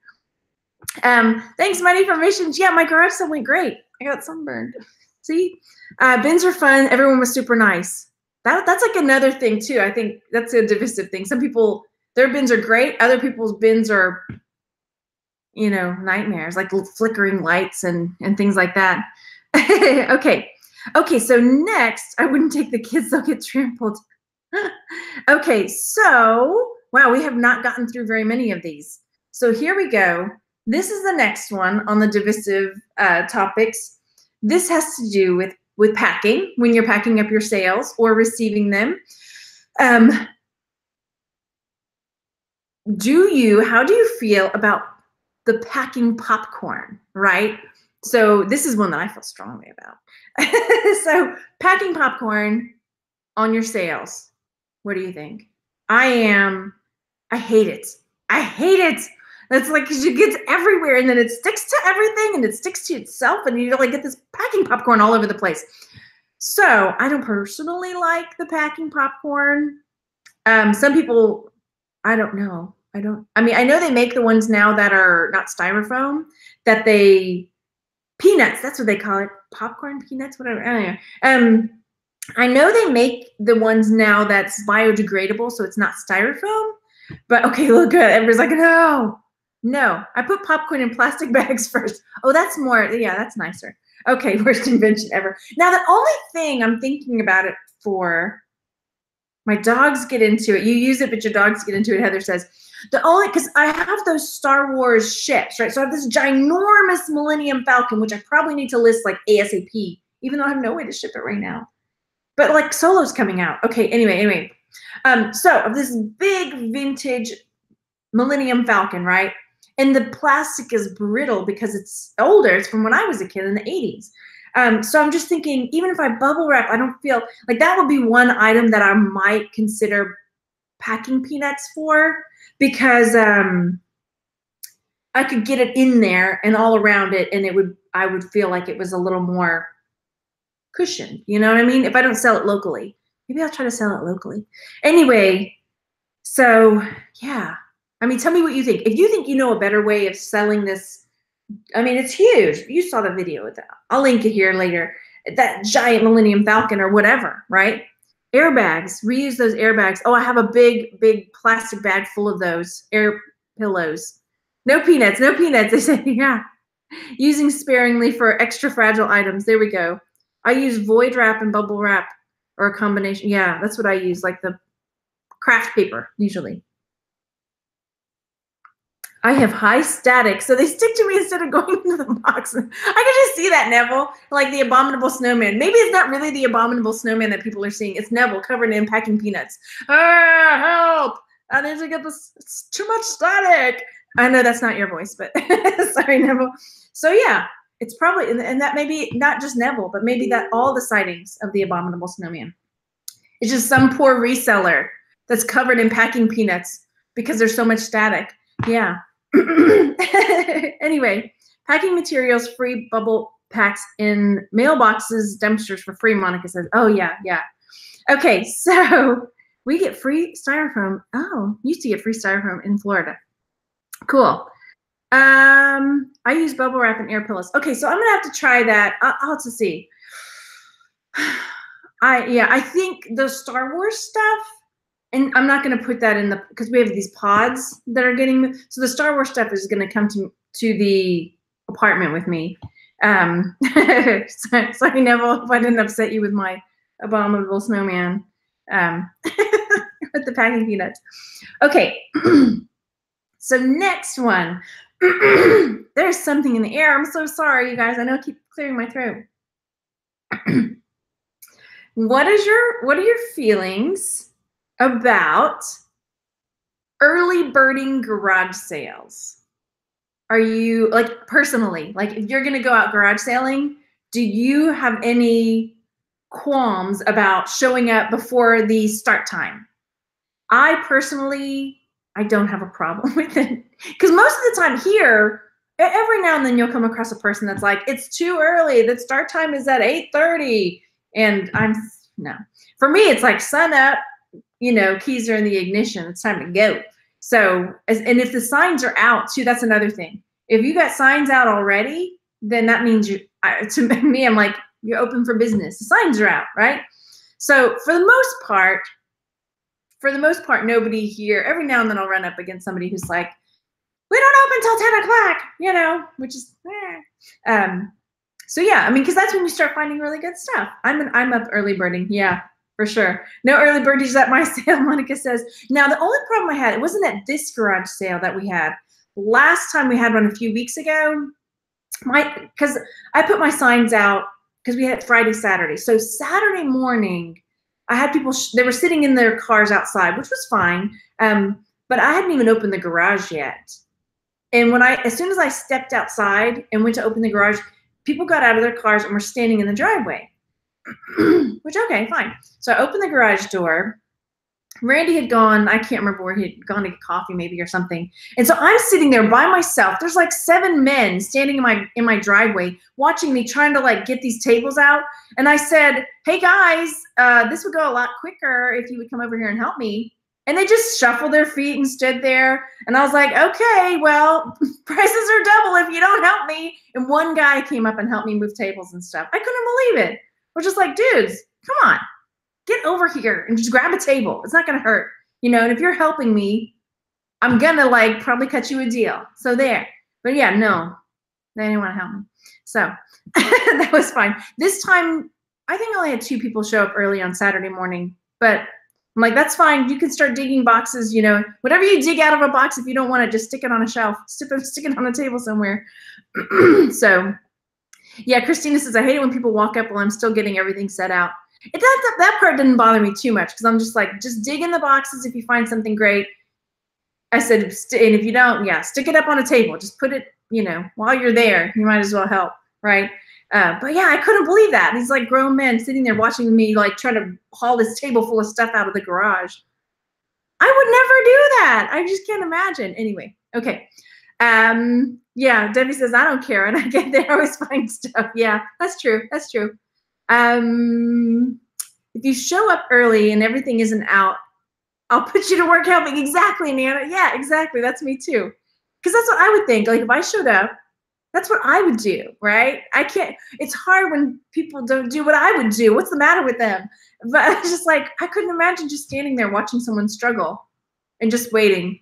Thanks, Money for Missions. Yeah, my garage sale went great. I got sunburned. See? Bins are fun. Everyone was super nice. That's like another thing too. I think that's a divisive thing. Some people, their bins are great. Other people's bins are, nightmares, like flickering lights and things like that. Okay, so next, I wouldn't take the kids, they'll get trampled. Okay, so, wow, we have not gotten through very many of these. So here we go. This is the next one on the divisive topics. This has to do with packing, when you're packing up your sales or receiving them. How do you feel about the packing popcorn, right? So this is one that I feel strongly about. So packing popcorn on your sales, what do you think? I hate it. That's like, because it gets everywhere and then it sticks to everything and it sticks to itself and you like get this packing popcorn all over the place. So I don't personally like the packing popcorn. Some people, I don't know. I know they make the ones now that are not styrofoam, that peanuts, that's what they call it. Popcorn peanuts, whatever. I know they make the ones now that's biodegradable, so it's not styrofoam. But okay, look good. Everybody's like, no. I put popcorn in plastic bags first. Oh, that's nicer. Okay, worst invention ever. Now, the only thing I'm thinking about it for, my dogs get into it. You use it, but your dogs get into it, Heather says. Because I have those Star Wars ships, right? So I have this ginormous Millennium Falcon, which I probably need to list like ASAP, even though I have no way to ship it right now. But like Solo's coming out. Okay, anyway. So of this big vintage Millennium Falcon, right? And the plastic is brittle because it's older. It's from when I was a kid in the 80s. So I'm just thinking, even if I bubble wrap, I don't feel like that would be one item that I might consider packing peanuts for, because I could get it in there and all around it, and I would feel like it was a little more cushioned. You know what I mean? If I don't sell it locally, maybe I'll try to sell it locally. Anyway, so yeah. Tell me what you think. If you think you know a better way of selling this, it's huge. You saw the video with that. I'll link it here later. That giant Millennium Falcon or whatever, right? Airbags, reuse those airbags. Oh, I have a big plastic bag full of those air pillows. No peanuts. They say, yeah. Using sparingly for extra fragile items. There we go. I use void wrap and bubble wrap or a combination. Yeah, that's what I use, like the craft paper usually. I have high static, so they stick to me instead of going into the box. I can just see that, Neville, like the abominable snowman. Maybe it's not really the abominable snowman that people are seeing. It's Neville covered in packing peanuts. Help! I need to get this. It's too much static. I know that's not your voice, but sorry, Neville. So yeah, it's probably, and that may be not just Neville, but maybe that all the sightings of the abominable snowman. It's just some poor reseller that's covered in packing peanuts because there's so much static. Yeah. Anyway, packing materials, free bubble packs in mailboxes, dumpsters for free, Monica says. Oh, yeah, yeah. Okay, so we get free styrofoam. Oh, used to get free styrofoam in Florida. Cool. I use bubble wrap and air pillows. Okay, so I'm going to have to try that. I'll have to see. I think the Star Wars stuff, and I'm not going to put that in the, because we have these pods that are getting, so the Star Wars stuff is going to come to the apartment with me. Sorry, Neville, if I didn't upset you with my abominable snowman with the packing peanuts. Okay, so next one. There's something in the air. I'm so sorry, you guys. I know I keep clearing my throat. What are your feelings about early birding garage sales? Are you, like, personally, like, if you're going to go out garage sailing, do you have any qualms about showing up before the start time? I personally, I don't have a problem with it, because most of the time here, every now and then you'll come across a person that's like, it's too early. The start time is at 8:30. And no. For me, it's like sun up, you know, keys are in the ignition. It's time to go. So, and if the signs are out too, that's another thing. If you got signs out already, then that means to me, I'm like, you're open for business. The signs are out, right? So for the most part, nobody here, every now and then I'll run up against somebody who's like, we don't open till 10 o'clock, you know, which is, so yeah, I mean, because that's when you start finding really good stuff. I'm up early birding, yeah, for sure. No early birdies at my sale, Monica says. Now, the only problem I had, it wasn't at this garage sale that we had. Last time we had one a few weeks ago, because I put my signs out, because we had Friday, Saturday. So Saturday morning, I had people, they were sitting in their cars outside, which was fine, but I hadn't even opened the garage yet. And as soon as I stepped outside and went to open the garage, people got out of their cars and were standing in the driveway, which, okay, fine. So I opened the garage door. Randy had gone, I can't remember where he had gone to get coffee maybe or something. And so I'm sitting there by myself. There's like 7 men standing in my driveway watching me trying to like get these tables out. And I said, hey guys, this would go a lot quicker if you would come over here and help me. And they just shuffled their feet and stood there. And I was like, okay, well, prices are double if you don't help me. And one guy came up and helped me move tables and stuff. I couldn't believe it. We're just like, dudes, come on, get over here and just grab a table. It's not going to hurt, you know, and if you're helping me, I'm going to like probably cut you a deal. So there. But yeah, no, they didn't want to help me. So that was fine. This time, I think I only had 2 people show up early on Saturday morning, but I'm like, that's fine. You can start digging boxes, you know, whatever you dig out of a box, if you don't want it, just stick it on a shelf, stick it on a table somewhere. So yeah, Christina says, I hate it when people walk up while I'm still getting everything set out. That part didn't bother me too much, because I'm just like, just dig in the boxes if you find something great. I said, and if you don't, yeah, stick it up on a table. Just put it, you know, while you're there, you might as well help, right? But yeah, I couldn't believe that. These like grown men sitting there watching me like try to haul this table full of stuff out of the garage. I would never do that. I just can't imagine. Anyway, okay. Yeah, Debbie says, I don't care. And I get they always find stuff. Yeah, that's true. That's true. If you show up early and everything isn't out, I'll put you to work helping. Exactly, Nana. Yeah, exactly. That's me too. Because that's what I would think. Like if I showed up, that's what I would do, right? I can't, it's hard when people don't do what I would do. What's the matter with them? But I was just like, I couldn't imagine just standing there watching someone struggle and just waiting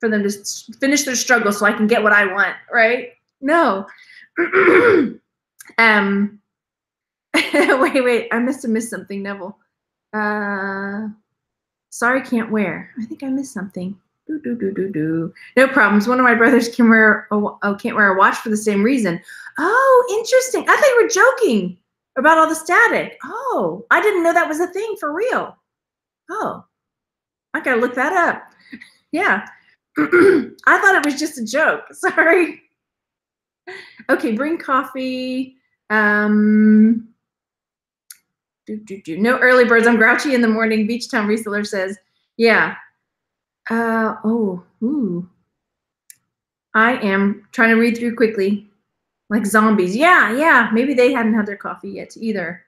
for them to finish their struggle so I can get what I want, right? No. Wait, I must have missed something, Neville. Sorry, can't wear. I think I missed something. No problems. One of my brothers can't wear a watch for the same reason. Oh, interesting. I thought you were joking about all the static. Oh, I didn't know that was a thing for real. Oh, I gotta look that up. Yeah. I thought it was just a joke. Sorry. Okay, bring coffee. No early birds. I'm grouchy in the morning. Beachtown Reseller says, yeah. Ooh. I am trying to read through quickly, like zombies. Yeah. Maybe they hadn't had their coffee yet either.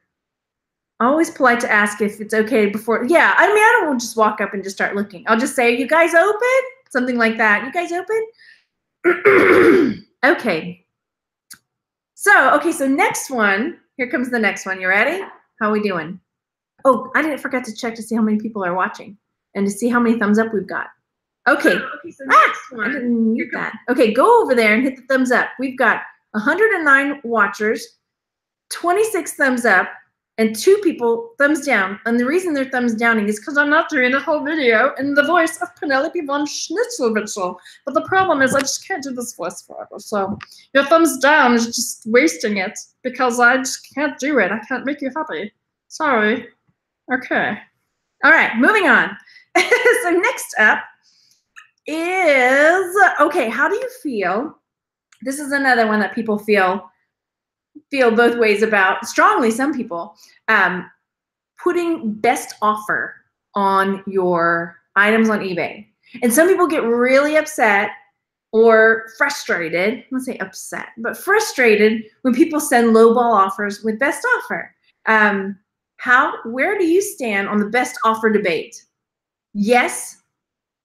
Always polite to ask if it's okay before. Yeah, I mean, I don't just walk up and just start looking. I'll just say, "You guys open?" Something like that. You guys open? Okay. So next one. Here comes the next one. You ready? How are we doing? Oh, I didn't forget to check to see how many people are watching and to see how many thumbs up we've got. Okay. So next one. I didn't mute that. Okay, go over there and hit the thumbs up. We've got 109 watchers, 26 thumbs up, and 2 people thumbs down. And the reason they're thumbs downing is because I'm not doing the whole video in the voice of Penelope von Schnitzelwitzel. But the problem is I just can't do this voice forever. So your thumbs down is just wasting it because I just can't do it. I can't make you happy. Sorry. Okay. All right, moving on. So next up is, okay, how do you feel? This is another one that people feel both ways about, strongly, some people, putting best offer on your items on eBay. And some people get really upset or frustrated, let's say upset, but frustrated when people send lowball offers with best offer. Where do you stand on the best offer debate? Yes,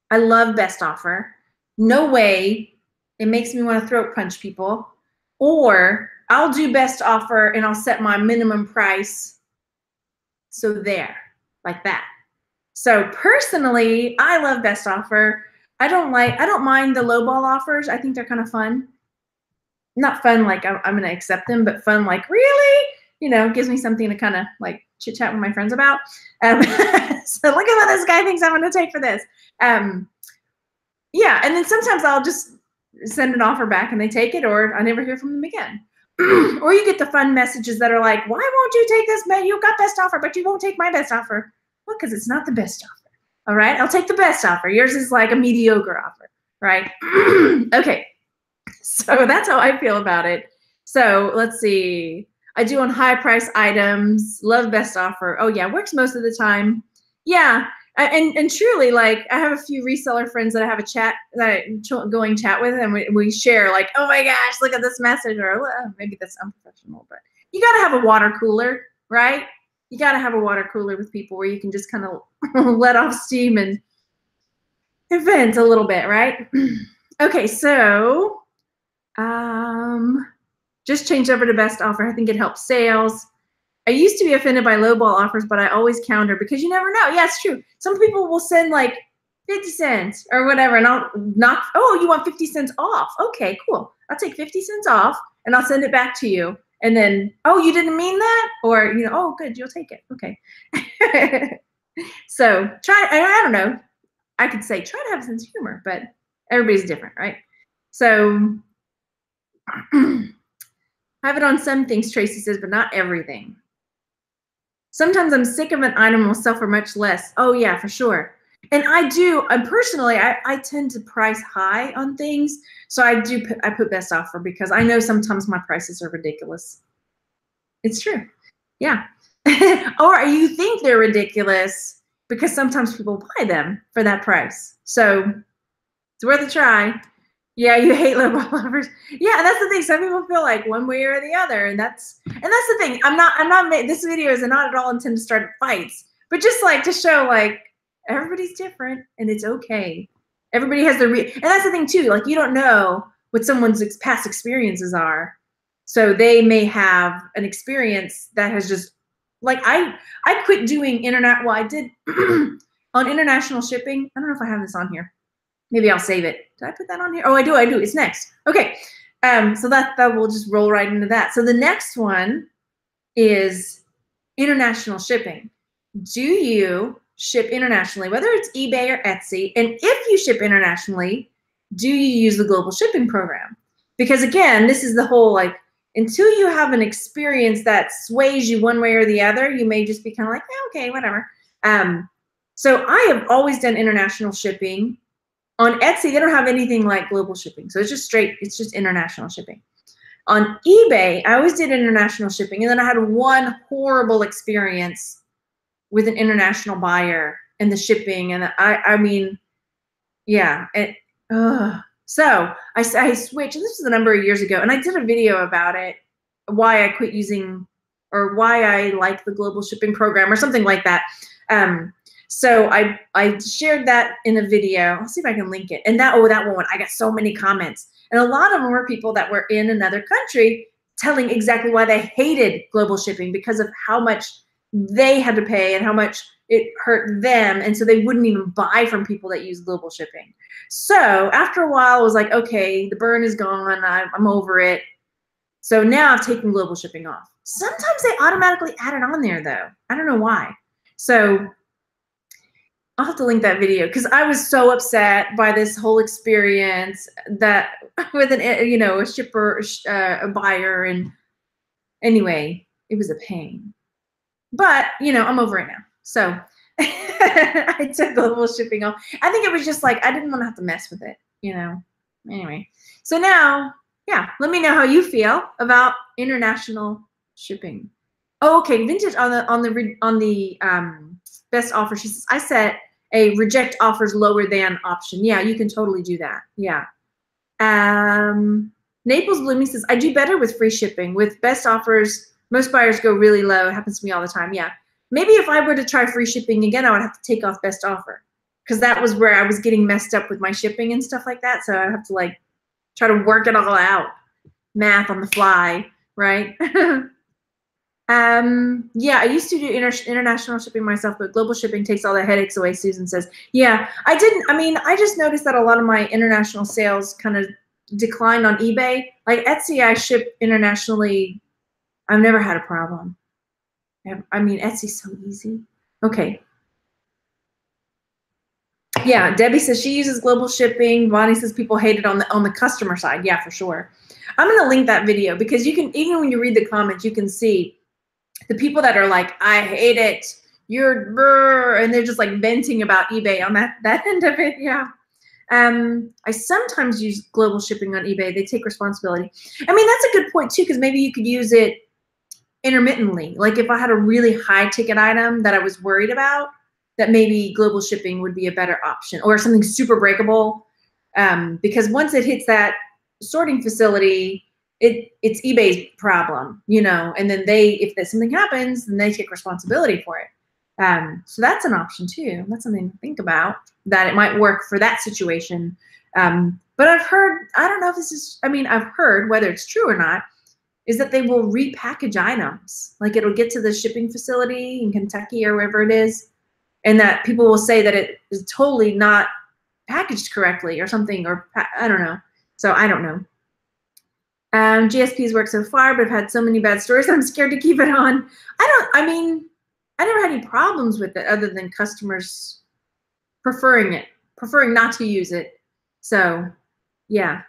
I love best offer. No way, it makes me want to throat punch people. Or I'll do best offer and I'll set my minimum price. So there, like that. So personally, I love best offer. I don't mind the lowball offers. I think they're kind of fun. Not fun like I'm going to accept them, but fun like, really? You know, gives me something to kind of like chit chat with my friends about. So look at what this guy thinks I'm going to take for this. Yeah, and then sometimes I'll just send an offer back and they take it, or I never hear from them again. Or you get the fun messages that are like, why won't you take this? You got best offer, but you won't take my best offer. Well, because it's not the best offer. All right, I'll take the best offer. Yours is like a mediocre offer, right? Okay, so that's how I feel about it. So let's see. I do on high price items, love best offer. Oh yeah, works most of the time. Yeah, and truly, like I have a few reseller friends that I have a chat, going chat with, and we share like, oh my gosh, look at this message, or well, maybe that's unprofessional, but you gotta have a water cooler, right? You gotta have a water cooler with people where you can just kind of let off steam and vent a little bit, right? Okay, so just change over to best offer. I think it helps sales. I used to be offended by lowball offers, but I always counter because you never know. Yeah, it's true. Some people will send like 50 cents or whatever, and I'll knock, oh, you want 50 cents off? Okay, cool. I'll take 50 cents off and I'll send it back to you. And then, oh, you didn't mean that? Or, you know, oh, good, you'll take it. Okay. So I don't know. I could say try to have a sense of humor, but everybody's different, right? So have it on some things, Tracy says, but not everything. Sometimes I'm sick of an item will sell for much less. Oh yeah, for sure. And I do, personally, I tend to price high on things. So I put best offer because I know sometimes my prices are ridiculous. It's true. Yeah. Or you think they're ridiculous because sometimes people buy them for that price. So it's worth a try. Yeah, you hate lowball offers. Yeah, that's the thing. Some people feel like one way or the other, and that's the thing. I'm not. This video is not at all intended to start fights, but just like to show like everybody's different and it's okay. Everybody has their and that's the thing too. Like you don't know what someone's past experiences are, so they may have an experience that has just like I quit doing internet. Well, I did on international shipping. I don't know if I have this on here. Maybe I'll save it. Did I put that on here? Oh, I do. It's next. Okay. So that will just roll right into that. So the next one is international shipping. Do you ship internationally, whether it's eBay or Etsy, and if you ship internationally, do you use the global shipping program? Because again, this is the whole like, until you have an experience that sways you one way or the other, you may just be kind of like, okay, whatever. So I have always done international shipping. On Etsy, they don't have anything like global shipping. So it's just straight, it's just international shipping. On eBay, I always did international shipping. And then I had one horrible experience with an international buyer and the shipping. And I mean, yeah. So I switched, and this was a number of years ago, and I did a video about it, why I quit using, or why I like the global shipping program or something like that. So I shared that in a video. I'll see if I can link it. And that one, I got so many comments. And a lot of them were people that were in another country telling exactly why they hated global shipping because of how much they had to pay and how much it hurt them. And so they wouldn't even buy from people that use global shipping. So after a while, I was like, okay, the burn is gone. I'm over it. So now I've taken global shipping off. Sometimes they automatically add it on there though. I don't know why. So I'll have to link that video because I was so upset by this whole experience that with a shipper, a buyer, and anyway, it was a pain. But I'm over it now. So I took global shipping off. I think it was just like I didn't want to have to mess with it, Anyway, so now, yeah, let me know how you feel about international shipping. Oh, okay, Vintage on the best offer. She says I set a reject offers lower than option. Yeah, you can totally do that. Yeah. Naples Blooming says I do better with free shipping. With best offers, most buyers go really low. It happens to me all the time. Yeah. Maybe if I were to try free shipping again, I would have to take off best offer because that was where I was getting messed up with my shipping and stuff like that. So I have to like try to work it all out, math on the fly, right? Yeah, I used to do international shipping myself, but global shipping takes all the headaches away, Susan says. Yeah, I just noticed that a lot of my international sales kind of declined on eBay. Like Etsy, I ship internationally. I've never had a problem. I mean, Etsy's so easy. Okay. Yeah, Debbie says she uses global shipping. Bonnie says people hate it on the customer side. Yeah, for sure. I'm going to link that video because you can, even when you read the comments, you can see the people that are like, I hate it. And they're just like venting about eBay on that end of it. Yeah. I sometimes use global shipping on eBay. They take responsibility. I mean, that's a good point too, because maybe you could use it intermittently. Like if I had a really high ticket item that I was worried about, that maybe global shipping would be a better option, or something super breakable. Because once it hits that sorting facility, it's eBay's problem, and then if something happens, then they take responsibility for it. So that's an option too. That's something to think about, that it might work for that situation. But I've heard, I don't know if this is, I've heard, whether it's true or not, is that they will repackage items. Like it'll get to the shipping facility in Kentucky or wherever it is, and that people will say that it is totally not packaged correctly or something, or I don't know. So I don't know. GSP's worked so far, but I've had so many bad stories, I'm scared to keep it on. I never had any problems with it other than customers preferring not to use it. So yeah,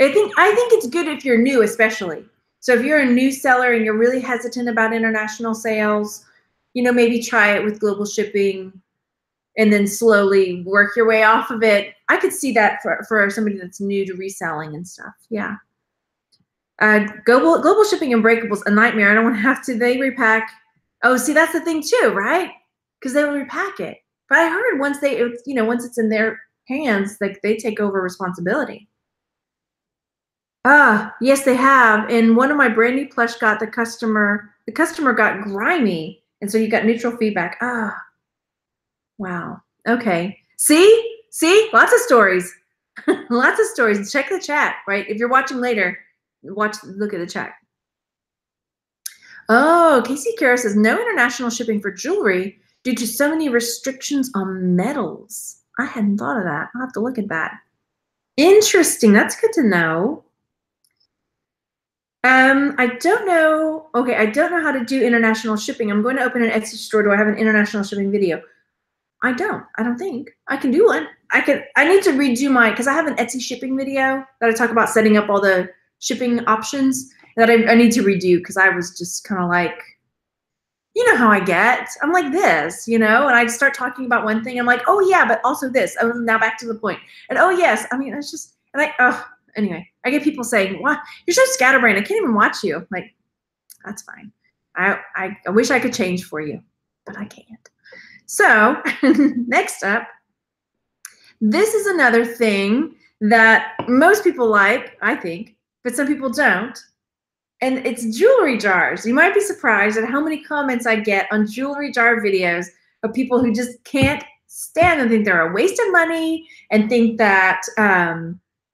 I think it's good if you're new, especially. So if you're a new seller and you're really hesitant about international sales, maybe try it with global shipping and then slowly work your way off of it. I could see that for somebody that's new to reselling and stuff. Yeah. Global shipping and breakables, a nightmare. I don't want to have to, they repack. Oh, see, that's the thing too, right? Because they will repack it. But I heard once it's in their hands, like they take over responsibility. Yes, they have. And one of my brand new plush got the customer got grimy. And so you got neutral feedback. Wow. Okay. See, lots of stories, lots of stories. Check the chat, right? If you're watching later, look at the chat. Oh, Casey Kara says no international shipping for jewelry due to so many restrictions on metals. I hadn't thought of that. I'll have to look at that. Interesting. That's good to know. I don't know. Okay, I don't know how to do international shipping. I'm going to open an Etsy store. Do I have an international shipping video? I don't think. I can do one. I need to redo my, because I have an Etsy shipping video that I talk about setting up all the shipping options that I need to redo, because I was just kind of like, you know how I get. I'm like this, and I start talking about one thing. I'm like, oh yeah, but also this. Oh, now back to the point. And oh yes, I mean, it's just, anyway, I get people saying, "What? You're so scatterbrained. I can't even watch you." I'm like, that's fine. I wish I could change for you, but I can't. So next up, this is another thing that most people like, I think, but some people don't. And it's jewelry jars. You might be surprised at how many comments I get on jewelry jar videos of people who just can't stand them, think they're a waste of money, and think that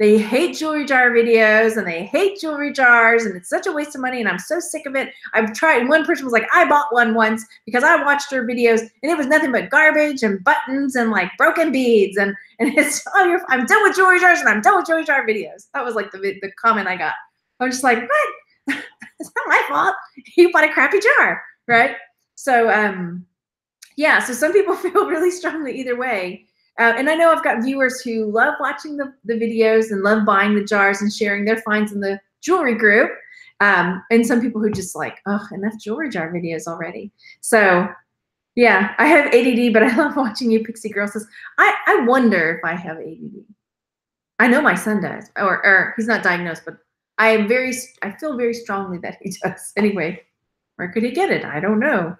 they hate jewelry jar videos and they hate jewelry jars and it's such a waste of money and I'm so sick of it. I've tried, and one person was like, I bought one once because I watched her videos and it was nothing but garbage and buttons and like broken beads and it's, I'm done with jewelry jars and I'm done with jewelry jar videos. That was like the comment I got. I was just like, what? It's not my fault. You bought a crappy jar, right? So yeah, so some people feel really strongly either way. And I know I've got viewers who love watching the videos and love buying the jars and sharing their finds in the jewelry group. And some people who just like, oh, enough jewelry jar videos already. So yeah, I have ADD, but I love watching you. Pixie Girl says, I wonder if I have ADD. I know my son does, or he's not diagnosed, but I feel very strongly that he does. Anyway, where could he get it? I don't know.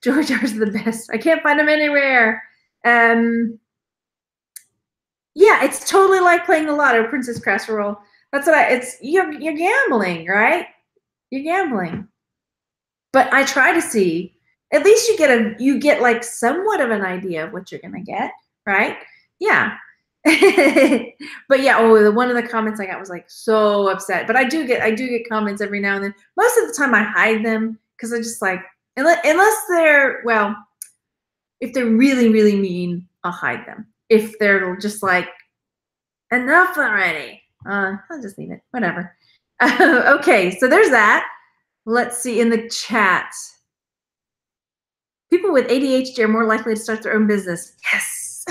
Jewelry jars are the best. I can't find them anywhere. Yeah, it's totally like playing the lotto, Princess Casserole. That's what you're gambling, right? You're gambling. But I try to see, at least you get like somewhat of an idea of what you're gonna get, right? Yeah. But yeah, one of the comments I got was like so upset. But I do get comments every now and then. Most of the time I hide them because I just like, unless they're, well, if they're really, really mean, I'll hide them. If they're just like, enough already, I'll just leave it, whatever. Okay, so there's that. Let's see in the chat. People with ADHD are more likely to start their own business. Yes.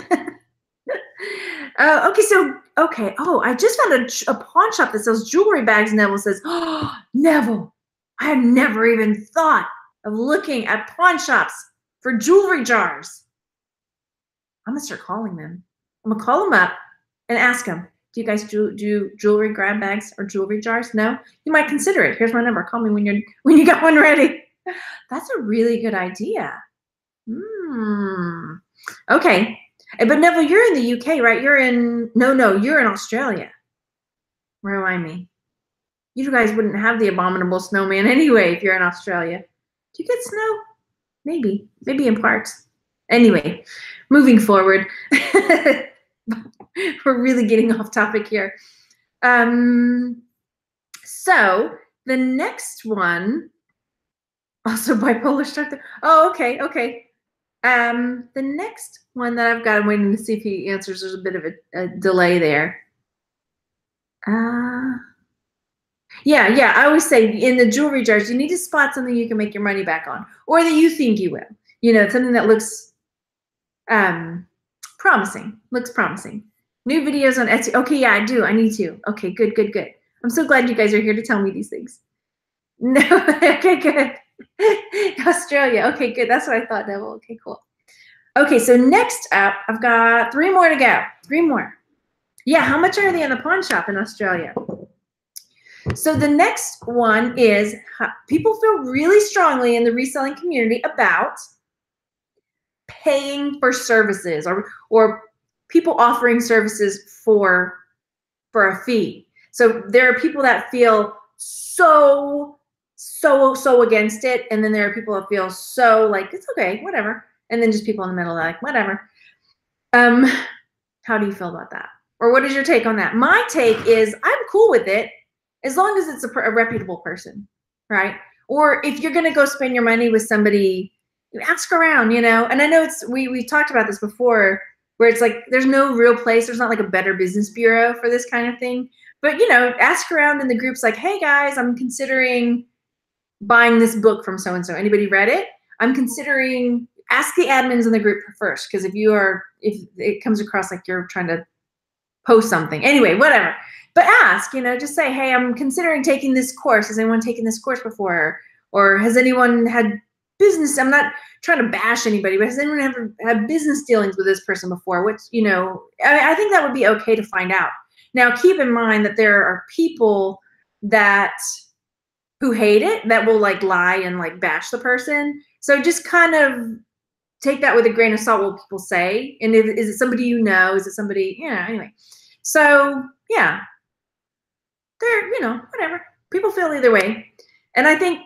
Okay. Oh, I just found a pawn shop that sells jewelry bags. Neville says, oh, Neville, I have never even thought of looking at pawn shops for jewelry jars. I'm gonna start calling them. I'm gonna call them up and ask them, do you guys do jewelry grab bags or jewelry jars? No? You might consider it. Here's my number. Call me when you got one ready. That's a really good idea. Okay. But Neville, you're in the UK, right? You're in Australia. Remind me. You guys wouldn't have the abominable snowman anyway if you're in Australia. Do you get snow? Maybe in parts. Anyway, moving forward. We're really getting off topic here. So the next one, also bipolar start. Oh, okay. The next one that I've got, I'm waiting to see if he answers. There's a bit of a delay there. Yeah. I always say in the jewelry jars, you need to spot something you can make your money back on, or that you think you will. Something that looks promising. Looks promising. New videos on Etsy. Okay, yeah, I do. I need to. Okay, good. I'm so glad you guys are here to tell me these things. No, okay, good. Australia. Okay, good. That's what I thought, Neville. Okay, cool. Okay, so next up, I've got 3 more to go. 3 more. Yeah, how much are they in the pawn shop in Australia? So the next one is people feel really strongly in the reselling community about paying for services or people offering services for a fee. So there are people that feel so against it, and then there are people that feel so like it's okay, whatever, and then just people in the middle that are like whatever. How do you feel about that? Or what is your take on that? My take is I'm cool with it as long as it's a reputable person, right? Or if you're gonna go spend your money with somebody, you ask around, And I know we talked about this before, where it's like there's no real place, there's not like a Better Business Bureau for this kind of thing. But ask around in the groups like, hey guys, I'm considering buying this book from so-and-so. Anybody read it? I'm considering ask the admins in the group first, because if it comes across like you're trying to post something. Anyway, whatever. But ask, just say, hey, I'm considering taking this course. Has anyone taken this course before? Or has anyone had business? I'm not trying to bash anybody, but has anyone ever had business dealings with this person before? Which, I think that would be okay to find out. Now, keep in mind that there are people who hate it, that will like lie and like bash the person. So just kind of take that with a grain of salt, what people say. And is it somebody you know? Is it somebody, anyway. So yeah, they're, whatever. People feel either way. And I think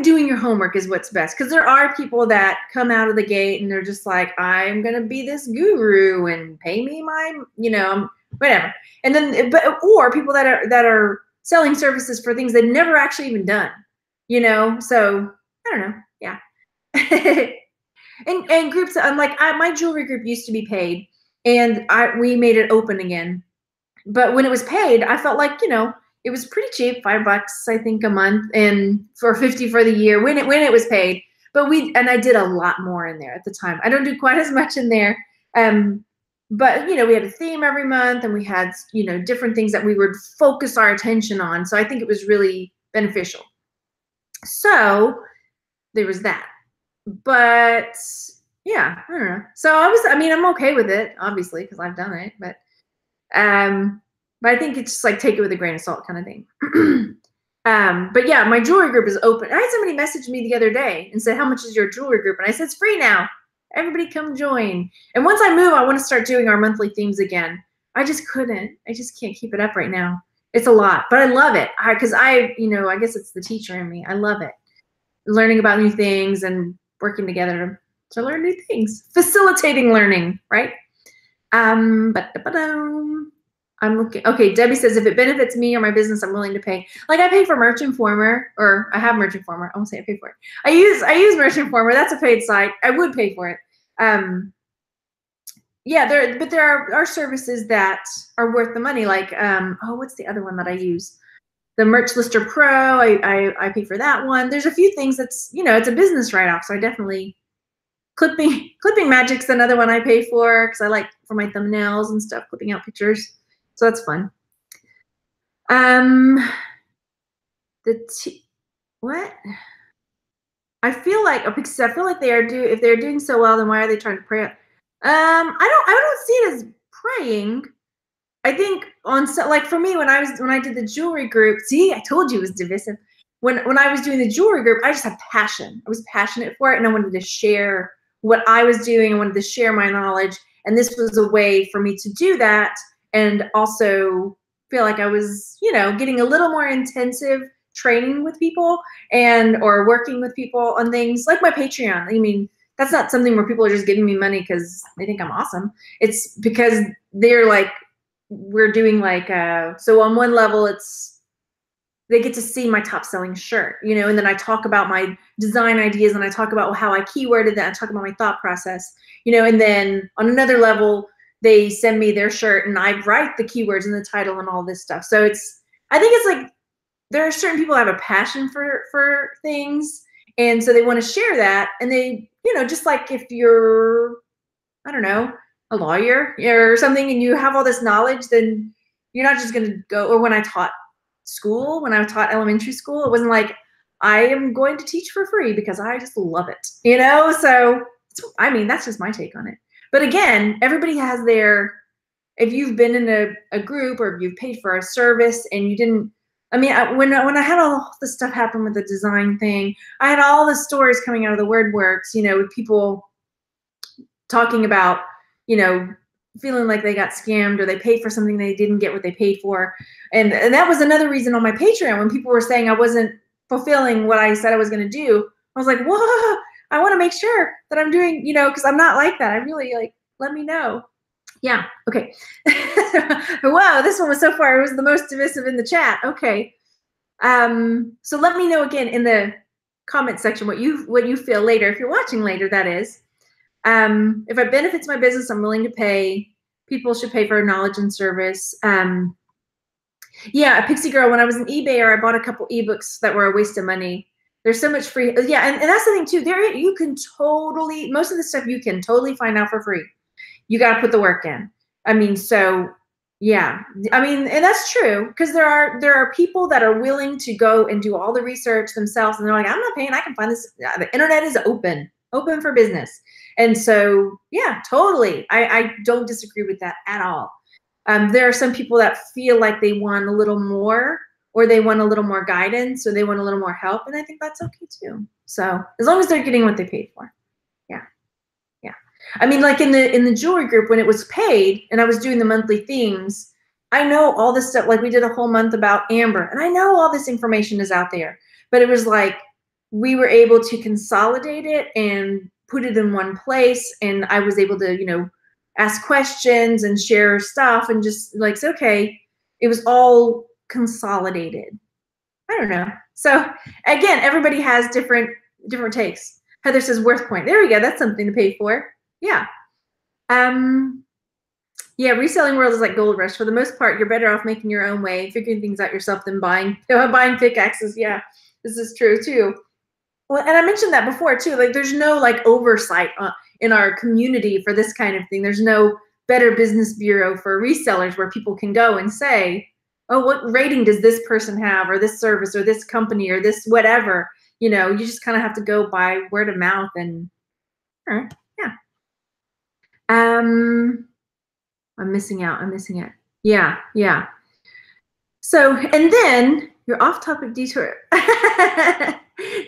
doing your homework is what's best, because there are people that come out of the gate and they're just like, I'm going to be this guru and pay me my, whatever. And then, or people that are selling services for things they've never actually even done, so I don't know. Yeah. and groups, my jewelry group used to be paid, and we made it open again. But when it was paid, I felt like, it was pretty cheap, $5, I think, a month, and for $50 for the year when it was paid. But I did a lot more in there at the time. I don't do quite as much in there. But, we had a theme every month, and we had, different things that we would focus our attention on. So I think it was really beneficial. So there was that. But yeah, I don't know. So I'm okay with it, obviously, because I've done it. But I think it's just like take it with a grain of salt kind of thing. But yeah, my jewelry group is open. I had somebody message me the other day and said, how much is your jewelry group? And I said, it's free now. Everybody come join. And once I move, I want to start doing our monthly themes again. I just can't keep it up right now. It's a lot, but I love it. Because I guess it's the teacher in me. I love it. Learning about new things and working together to learn new things. Facilitating learning, right? I'm looking. Okay, Debbie says, if it benefits me or my business, I'm willing to pay. Like I pay for Merch Informer, or I have Merch Informer. I won't say I pay for it. I use Merch Informer. That's a paid site. I would pay for it. Yeah, there are services that are worth the money. Like what's the other one that I use? The Merch Lister Pro. I pay for that one. There's a few things that's it's a business write-off. So I definitely Clipping Magic's another one I pay for, because I like for my thumbnails and stuff, clipping out pictures. So that's fun. What? I feel like if they're doing so well, then why are they trying to pray? I don't see it as praying. I think for me, when I did the jewelry group, see, I told you it was divisive. When I was doing the jewelry group, I just had passion. I was passionate for it, and I wanted to share what I was doing. I wanted to share my knowledge, and this was a way for me to do that, and also feel like I was, getting a little more intensive training with people or working with people on things like my Patreon. I mean, that's not something where people are just giving me money because they think I'm awesome. It's because they're like, we're doing so on one level, they get to see my top selling shirt, and then I talk about my design ideas, and I talk about how I keyworded that. I talk about my thought process, and then on another level, they send me their shirt and I write the keywords and the title and all this stuff. So I think it's like, there are certain people who have a passion for things. And so they want to share that. And they, just like if you're, I don't know, a lawyer or something, and you have all this knowledge, then you're not just going to go, or when I taught elementary school, it wasn't like, I am going to teach for free because I just love it, So, that's just my take on it. But again, everybody has if you've been in a group, or if you've paid for a service and you didn't, when I had all this stuff happen with the design thing, I had all the stories coming out of the WordWorks, with people talking about, feeling like they got scammed, or they paid for something they didn't get what they paid for. And that was another reason on my Patreon, when people were saying I wasn't fulfilling what I said I was going to do, I was like, whoa, I want to make sure that I'm doing, because I'm not like that. I really let me know. Yeah. Okay. Wow. This one was so far, it was the most divisive in the chat. Okay. So let me know again in the comment section what you feel later. If you're watching later, that is. If it benefits my business, I'm willing to pay. People should pay for knowledge and service. Yeah, Pixie Girl, when I was an eBayer, I bought a couple ebooks that were a waste of money. There's so much free. Yeah, and that's the thing too. There, you can totally, most of the stuff you can totally find out for free. You got to put the work in. I mean, so yeah, I mean, and that's true, because there are people that are willing to go and do all the research themselves, and they're like, I'm not paying. I can find this. The internet is open for business, and so yeah, totally. I don't disagree with that at all. There are some people that feel like they want a little more, or they want a little more guidance, or they want a little more help, and I think that's okay too. So as long as they're getting what they paid for. Yeah. Yeah. I mean, like in the jewelry group, when it was paid and I was doing the monthly themes, I know all this stuff. Like we did a whole month about amber, and I know all this information is out there, but it was like we were able to consolidate it and put it in one place, and I was able to, you know, ask questions and share stuff and just like say, okay, it was all consolidated. I don't know. So again, everybody has different takes. Heather says worth point. There we go. That's something to pay for. Yeah. Yeah, reselling world is like gold rush. For the most part, you're better off making your own way, figuring things out yourself than buying pickaxes. Yeah, this is true too. Well, and I mentioned that before too. Like there's no like oversight in our community for this kind of thing. There's no Better Business Bureau for resellers where people can go and say, oh, what rating does this person have, or this service, or this company, or this whatever. You know, you just kind of have to go by word of mouth and, yeah. I'm missing out. Yeah. So, and then your off-topic detour.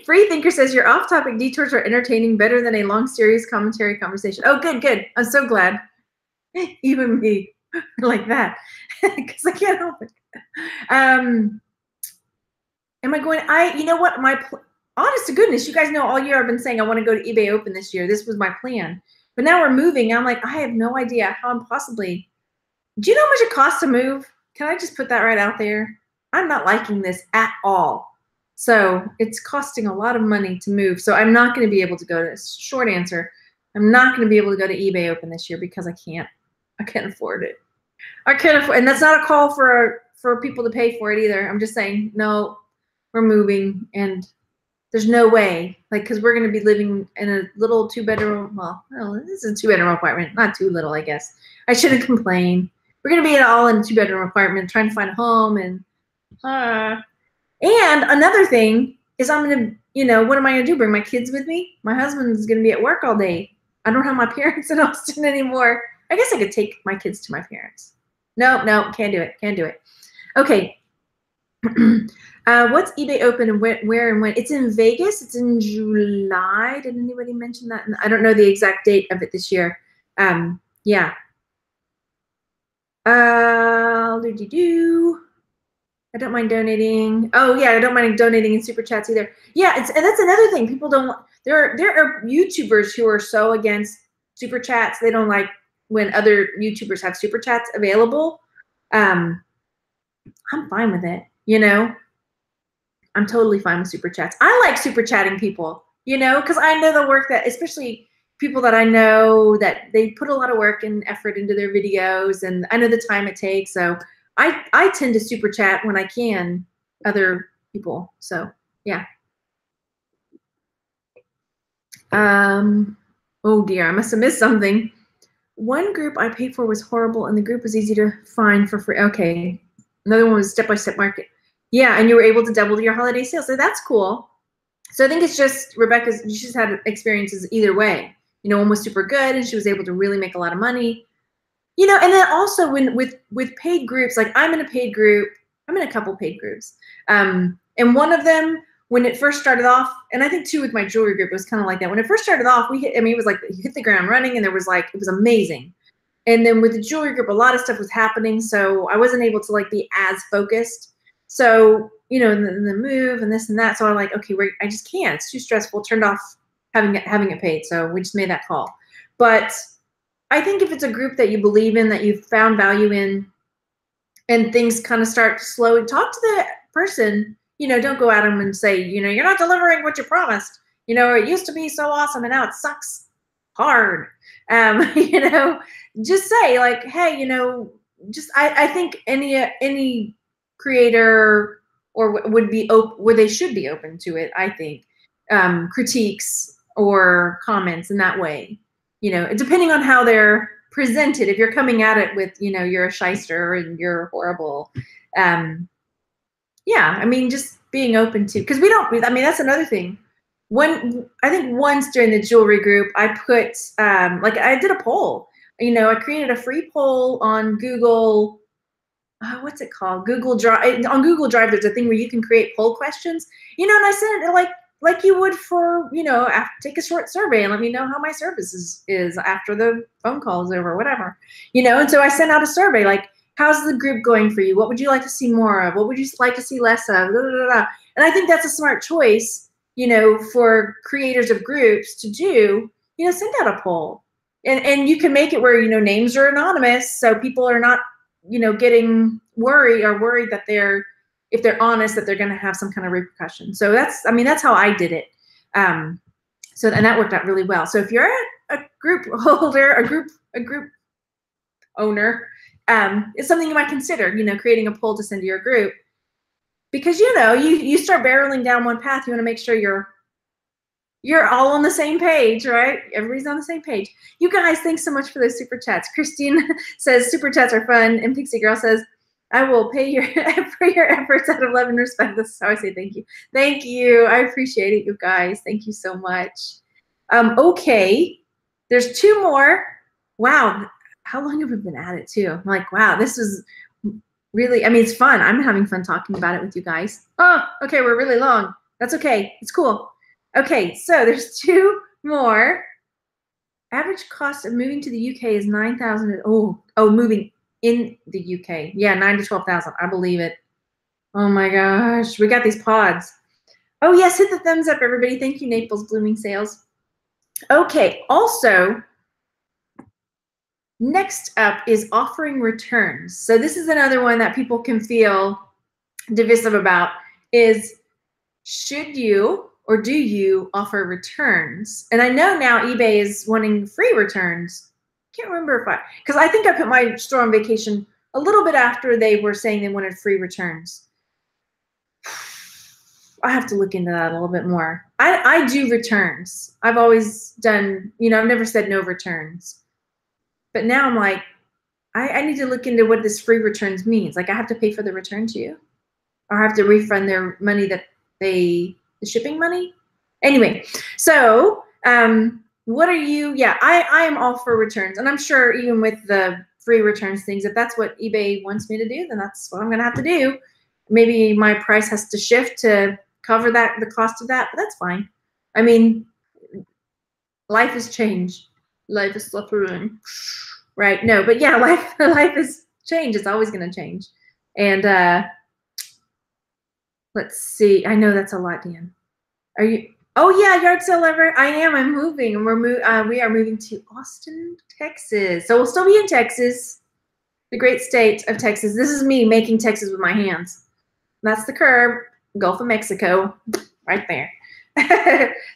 Free Thinker says your off-topic detours are entertaining, better than a long serious commentary conversation. Oh, good. I'm so glad. Even me like that, because I can't help it. Am I going? You know what? Honest to goodness, you guys know all year I've been saying I want to go to eBay Open this year. This was my plan. But now we're moving. I'm like, I have no idea how I'm possibly. Do you know how much it costs to move? Can I just put that right out there? I'm not liking this at all. So it's costing a lot of money to move. So I'm not going to be able to go to, short answer, I'm not going to be able to go to eBay Open this year because I can't afford it. I can't afford, and that's not a call for people to pay for it either. I'm just saying, no, we're moving, and there's no way, like, because we're going to be living in a little 2-bedroom, well, this is a 2-bedroom apartment, not too little, I guess. I shouldn't complain. We're going to be all in a 2-bedroom apartment, trying to find a home, and another thing is I'm going to, you know, what am I going to do? Bring my kids with me? My husband's going to be at work all day. I don't have my parents in Austin anymore. I guess I could take my kids to my parents. No, can't do it. Okay. What's eBay Open and where and when? It's in Vegas. It's in July. Did anybody mention that? I don't know the exact date of it this year. Yeah. I don't mind donating. Oh yeah, I don't mind donating in super chats either. Yeah, and that's another thing. People don't. There are YouTubers who are so against super chats. They don't like when other YouTubers have super chats available. I'm fine with it. You know, I'm totally fine with super chats. I like super chatting people. You know, because I know the work that, especially people that I know, that they put a lot of work and effort into their videos, and I know the time it takes. So I tend to super chat when I can other people. So yeah. Oh dear, I must have missed something. One group I paid for was horrible, and the group was easy to find for free. Okay. Another one was step-by-step market. Yeah, and you were able to double your holiday sales. So that's cool. So I think it's just Rebecca's, she's had experiences either way. You know, one was super good and she was able to really make a lot of money. You know, and then also when with paid groups, like I'm in a paid group, I'm in a couple paid groups. And one of them, when it first started off, and I think too with my jewelry group, it was kind of like that. When it first started off, it was like you hit the ground running, and there was like, it was amazing. And then with the jewelry group, a lot of stuff was happening, so I wasn't able to like be as focused. So, you know, and the move and this and that. So I'm like, okay, I just can't. It's too stressful. Turned off having it paid. So we just made that call. But I think if it's a group that you believe in, that you've found value in, and things kind of start slowing, talk to the person. You know, don't go at them and say, you know, you're not delivering what you promised. You know, it used to be so awesome and now it sucks hard. You know, just say like, hey, you know, just I think any creator or would be open, where they should be open to it, I think. critiques or comments in that way. You know, depending on how they're presented. If you're coming at it with, you know, you're a shyster and you're horrible. Yeah, I mean, just being open to, because we don't, I mean, that's another thing. I think once during the jewelry group, I put, like I did a poll. You know, I created a free poll on Google, what's it called? Google Drive. On Google Drive, there's a thing where you can create poll questions, you know, and I sent it like you would for, you know, take a short survey and let me know how my service is after the phone call is over, whatever, you know. And so I sent out a survey like, how's the group going for you? What would you like to see more of? What would you like to see less of? Blah, blah, blah, blah. And I think that's a smart choice, you know, for creators of groups to do, you know, send out a poll. And you can make it where, you know, names are anonymous, so people are not, you know, getting worried that if they're honest, that they're going to have some kind of repercussion. So that's, I mean, that's how I did it. So, and that worked out really well. So if you're a group holder, a group owner, it's something you might consider, you know, creating a poll to send to your group, because, you know, you start barreling down one path. You want to make sure you're all on the same page, right? Everybody's on the same page. You guys, thanks so much for those super chats. Christine says super chats are fun, and Pixie Girl says, I will pay for your efforts out of love and respect. This is how I say thank you. Thank you. I appreciate it, you guys. Thank you so much. Okay, there's two more. Wow, how long have we been at it too? I'm like, wow, this is really, I mean, it's fun. I'm having fun talking about it with you guys. Oh, okay, we're really long. That's okay. It's cool. Okay, so there's two more. Average cost of moving to the UK is $9,000. Oh, moving in the UK. Yeah, $9,000 to $12,000. I believe it. Oh my gosh, we got these pods. Oh yes, hit the thumbs up, everybody. Thank you, Naples Blooming Sales. Okay, also, next up is offering returns. So this is another one that people can feel divisive about, is should you or do you offer returns? And I know now eBay is wanting free returns. Can't remember because I think I put my store on vacation a little bit after they were saying they wanted free returns. I have to look into that a little bit more. I do returns. I've always done, you know, I've never said no returns. But now I'm like, I need to look into what this free returns means. Like I have to pay for the return to you, or I have to refund their money that the shipping money. Anyway, so what are you? Yeah, I am all for returns, and I'm sure even with the free returns things, if that's what eBay wants me to do, then that's what I'm gonna have to do. Maybe my price has to shift to cover the cost of that, but that's fine. I mean, life has changed. Life is suffering, right? No, but yeah, life has changed. It's always gonna change, and let's see. I know that's a lot, Dan. Are you? Oh yeah, yard sale ever. I am. I'm moving, and we are moving to Austin, Texas. So we'll still be in Texas, the great state of Texas. This is me making Texas with my hands. That's the curb, Gulf of Mexico, right there.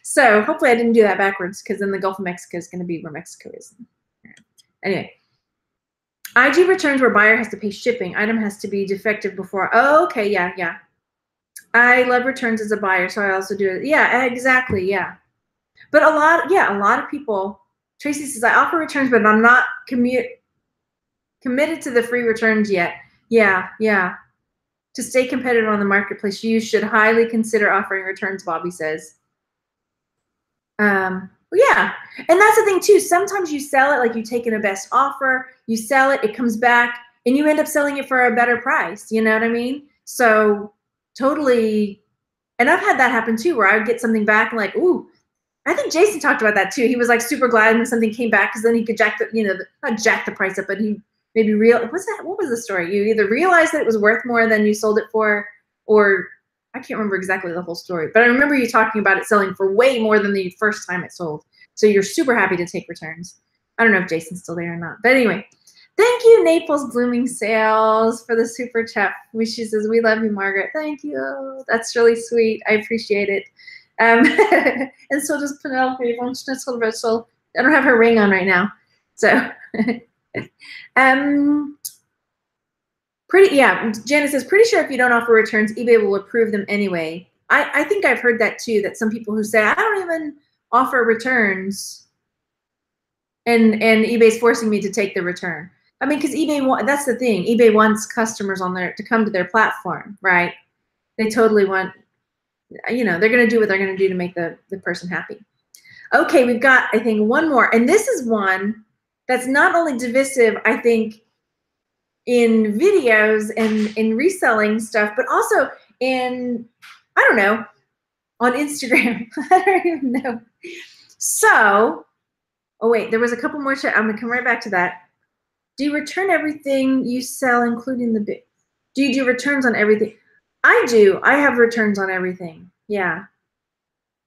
So hopefully I didn't do that backwards, because then the Gulf of Mexico is going to be where Mexico is. Anyway, IG returns where buyer has to pay shipping. Item has to be defective before. Oh, okay, yeah. I love returns as a buyer, so I also do it. Yeah, exactly, yeah. But a lot of people, Tracy says, I offer returns, but I'm not committed to the free returns yet. Yeah. To stay competitive on the marketplace, you should highly consider offering returns, Bobby says. Yeah, and that's the thing too. Sometimes you sell it, like you take in a best offer, you sell it, it comes back, and you end up selling it for a better price. You know what I mean? So totally, and I've had that happen too, where I would get something back and like, ooh, I think Jason talked about that too. He was like super glad when something came back, because then he could not jack the price up, but he maybe what was the story? You either realized that it was worth more than you sold it for, or I can't remember exactly the whole story, but I remember you talking about it selling for way more than the first time it sold. So you're super happy to take returns. I don't know if Jason's still there or not, but anyway, thank you, Naples Blooming Sales, for the super chat. She says, we love you, Margaret. Thank you. That's really sweet. I appreciate it. And so does Penelope von Schnitzel Ritzel. I don't have her ring on right now. So Janice says, pretty sure if you don't offer returns, eBay will approve them anyway. I think I've heard that too, that some people who say, I don't even offer returns, and eBay's forcing me to take the return. I mean, because eBay, that's the thing. eBay wants customers on there to come to their platform, right? They totally want, you know, they're going to do what they're going to do to make the person happy. Okay, we've got, I think, one more. And this is one that's not only divisive, I think, in videos and in reselling stuff, but also in, I don't know, on Instagram. I don't even know. So, oh wait, there was a couple more. I'm gonna come right back to that. Do you return everything you sell, including the big? Do you do returns on everything? I do. I have returns on everything. Yeah.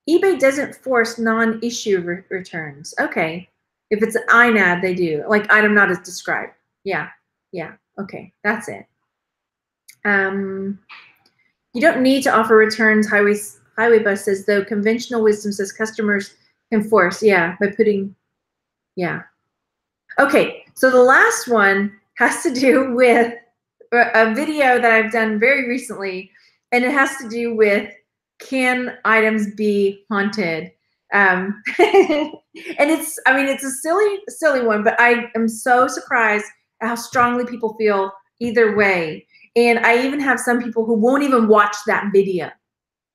eBay doesn't force non-issue returns. Okay. If it's an INAD, they do. Like item not as described. Yeah. Yeah. Okay. That's it. You don't need to offer returns. Highway Bus says, though conventional wisdom says customers can force. Yeah. By putting, yeah. Okay. So the last one has to do with a video that I've done very recently, and it has to do with, can items be haunted? And it's, I mean, it's a silly one, but I am so surprised at how strongly people feel either way. And I even have some people who won't even watch that video,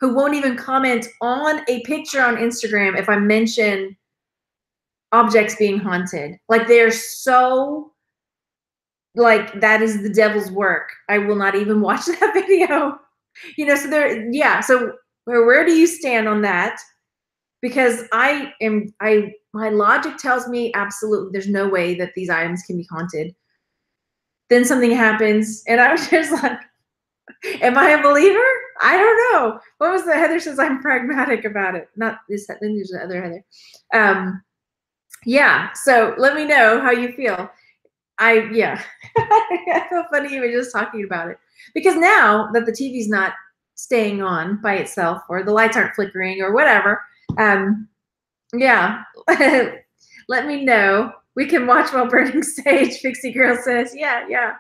who won't even comment on a picture on Instagram if I mention objects being haunted. Like, they're so, like, that is the devil's work. I will not even watch that video. You know, so there, yeah. So where do you stand on that? Because my logic tells me absolutely there's no way that these items can be haunted. Then something happens, and I was just like, am I a believer? I don't know. What was the Heather says I'm pragmatic about it. Not this, then there's the other Heather. Yeah, so let me know how you feel. Yeah. I feel funny even just talking about it. Because now that the TV's not staying on by itself, or the lights aren't flickering, or whatever, yeah, let me know. We can watch while burning sage, Pixie Girl says. Yeah, yeah.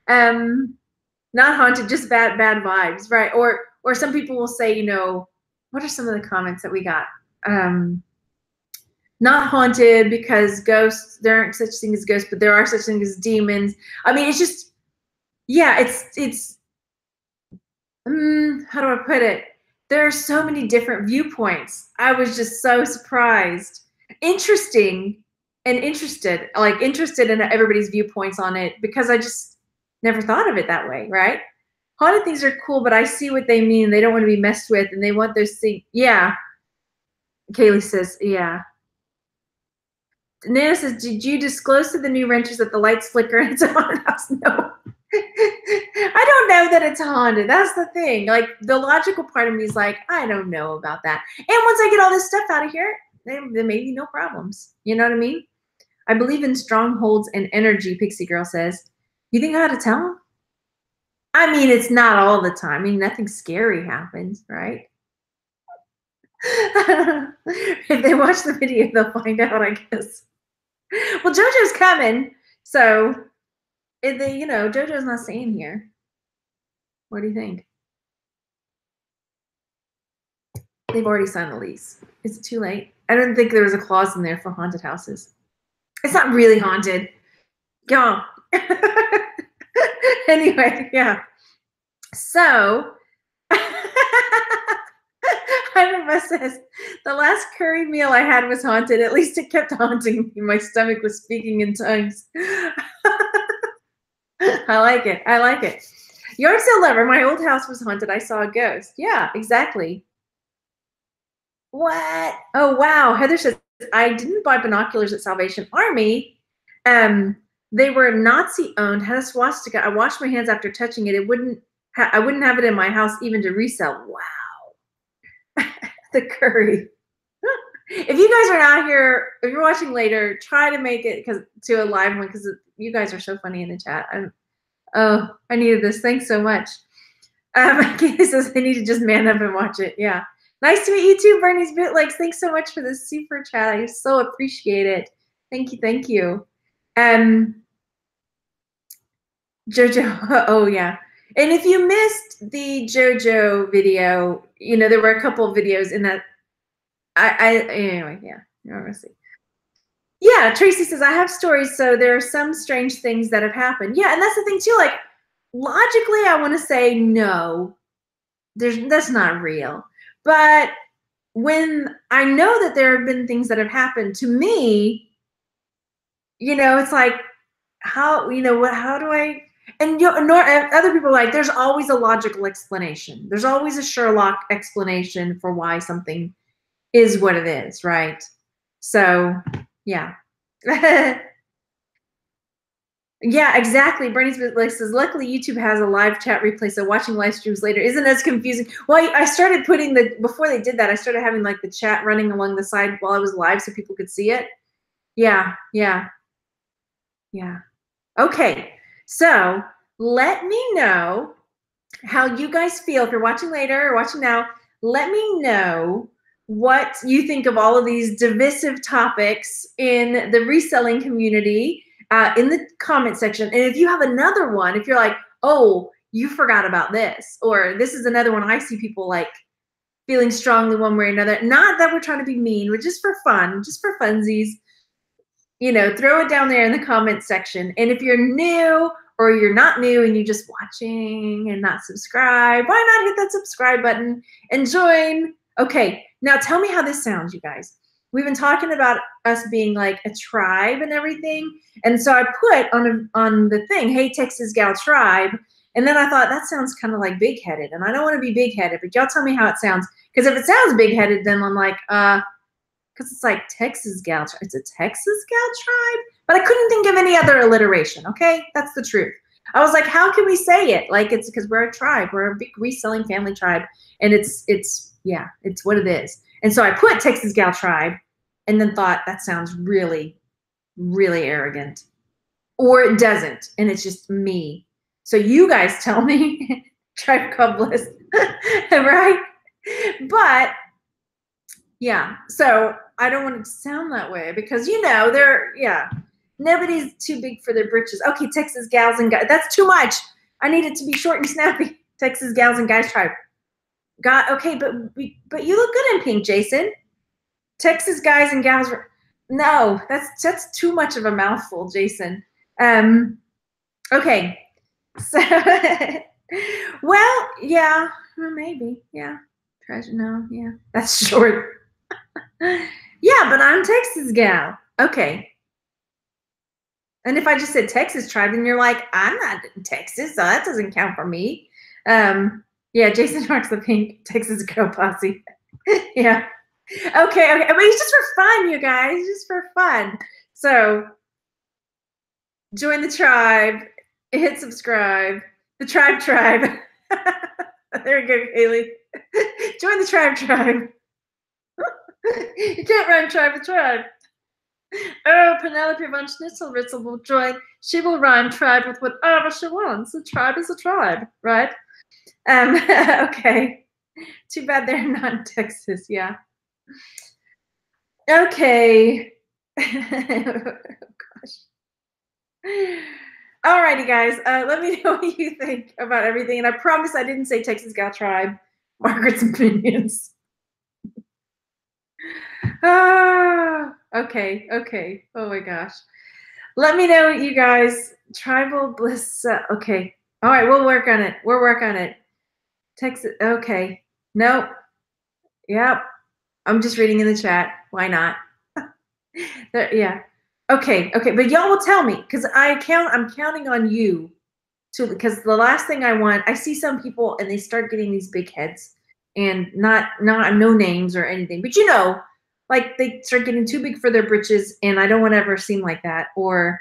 Not haunted, just bad vibes, right? Or some people will say, you know, what are some of the comments that we got? Not haunted because ghosts, there aren't such things as ghosts, but there are such things as demons. I mean, it's just, yeah, it's how do I put it? There are so many different viewpoints. I was just so surprised. Interesting and interested in everybody's viewpoints on it, because I just never thought of it that way, right? Haunted things are cool, but I see what they mean. They don't want to be messed with, and they want those things. Yeah. Kaylee says, yeah. Nana says, did you disclose to the new renters that the lights flicker and it's a haunted house? No. I don't know that it's haunted. That's the thing. Like, the logical part of me is like, I don't know about that. And once I get all this stuff out of here, there may be no problems. You know what I mean? I believe in strongholds and energy, Pixie Girl says. You think I ought to tell them? I mean, it's not all the time. I mean, nothing scary happens, right? If they watch the video, they'll find out, I guess. Well, JoJo's coming, so you know, JoJo's not staying here. What do you think? They've already signed the lease. Is it too late? I don't think there was a clause in there for haunted houses. It's not really haunted. Go. Anyway, yeah. So, Hannah says, the last curry meal I had was haunted. At least it kept haunting me. My stomach was speaking in tongues. I like it. I like it. Yard sale lover. My old house was haunted. I saw a ghost. Yeah, exactly. What? Oh, wow. Heather says, I didn't buy binoculars at Salvation Army. They were Nazi owned, had a swastika. I washed my hands after touching it. I wouldn't have it in my house even to resell. Wow. The curry. If you guys are not here, if you're watching later, try to make it to a live one, because you guys are so funny in the chat. Oh, I needed this. Thanks so much. Katie says I need to just man up and watch it. Yeah. Nice to meet you too, Bernie's Bootlegs. Thanks so much for this super chat. I so appreciate it. Thank you. Thank you. Jojo, oh yeah. And if you missed the JoJo video, you know, there were a couple of videos in that. Anyway, yeah, you're gonna see. Yeah, Tracy says, I have stories, so there are some strange things that have happened. Yeah, and that's the thing too, like, logically, I want to say no, that's not real. But when I know that there have been things that have happened to me, you know, it's like, how, you know, how do I, and other people are like, there's always a logical explanation. There's always a Sherlock explanation for why something is what it is, right? So, yeah. Yeah, exactly. Bernie's like says, luckily YouTube has a live chat replay, so watching live streams later isn't as confusing. Well, I started putting before they did that, I started having like the chat running along the side while I was live so people could see it. Yeah, yeah, yeah. Okay, so let me know how you guys feel. If you're watching later or watching now, let me know what you think of all of these divisive topics in the reselling community in the comment section. And if you have another one, if you're like, oh, you forgot about this, or this is another one I see people like feeling strongly one way or another, not that we're trying to be mean, but just for fun, just for funsies, you know, throw it down there in the comment section. And if you're new or you're not new and you're just watching and not subscribed, why not hit that subscribe button and join? Okay, now tell me how this sounds, you guys. We've been talking about us being like a tribe and everything. And so I put on the thing, hey, Texas Gal Tribe. And then I thought that sounds kind of like big-headed. And I don't want to be big-headed, but y'all tell me how it sounds. Because if it sounds big-headed, then I'm like, because it's like Texas Gal Tribe. It's a Texas Gal Tribe? But I couldn't think of any other alliteration, okay? That's the truth. I was like, how can we say it? Like, it's because we're a tribe. We're a big reselling family tribe. And it's what it is. And so I put Texas Gal Tribe and then thought that sounds really, really arrogant. Or it doesn't, and it's just me. So you guys tell me, Tribe Called Bliss, right? But yeah, so I don't want it to sound that way because, you know, nobody's too big for their britches. Okay, Texas Gals and Guys, that's too much. I need it to be short and snappy. Texas Gals and Guys Tribe. Okay, but you look good in pink, Jason. Texas Guys and Gals. No, that's too much of a mouthful, Jason. Okay, so well, yeah, maybe, yeah. Treasure, no, yeah, that's short. Yeah, but I'm Texas Gal. Okay. And if I just said Texas Tribe, then you're like, I'm not in Texas, so that doesn't count for me. Yeah, Jason marks the pink Texas Girl Posse. Yeah. Okay. But it's just for fun, you guys. Just for fun. So join the tribe. Hit subscribe. The tribe. There we go, Haley. Join the tribe. You can't rhyme tribe with tribe. Oh, Penelope von Schnitzelritzel will join. She will rhyme tribe with whatever she wants. A tribe is a tribe, right? Okay. Too bad they're not in Texas, yeah. Okay. Oh, gosh. Alrighty, guys. Let me know what you think about everything. And I promise I didn't say Texas Gal Tribe. Margaret's opinions. Okay. Oh my gosh. Let me know, you guys. Tribal Bliss. Okay. All right, we'll work on it. We'll work on it. Texas. Okay. Nope. Yep. I'm just reading in the chat. Why not? Yeah. Okay. But y'all will tell me because I'm counting on you to, because the last thing I want, I see some people and they start getting these big heads and not no names or anything, but you know, like they start getting too big for their britches, and I don't want to ever seem like that. Or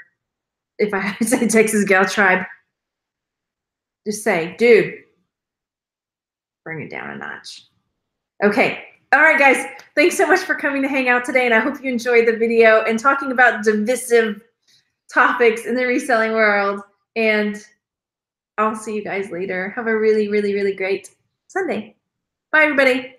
if I say Texas Gal Tribe, just say, dude, bring it down a notch. Okay. All right, guys. Thanks so much for coming to hang out today, and I hope you enjoyed the video and talking about divisive topics in the reselling world. And I'll see you guys later. Have a really, really, really great Sunday. Bye, everybody.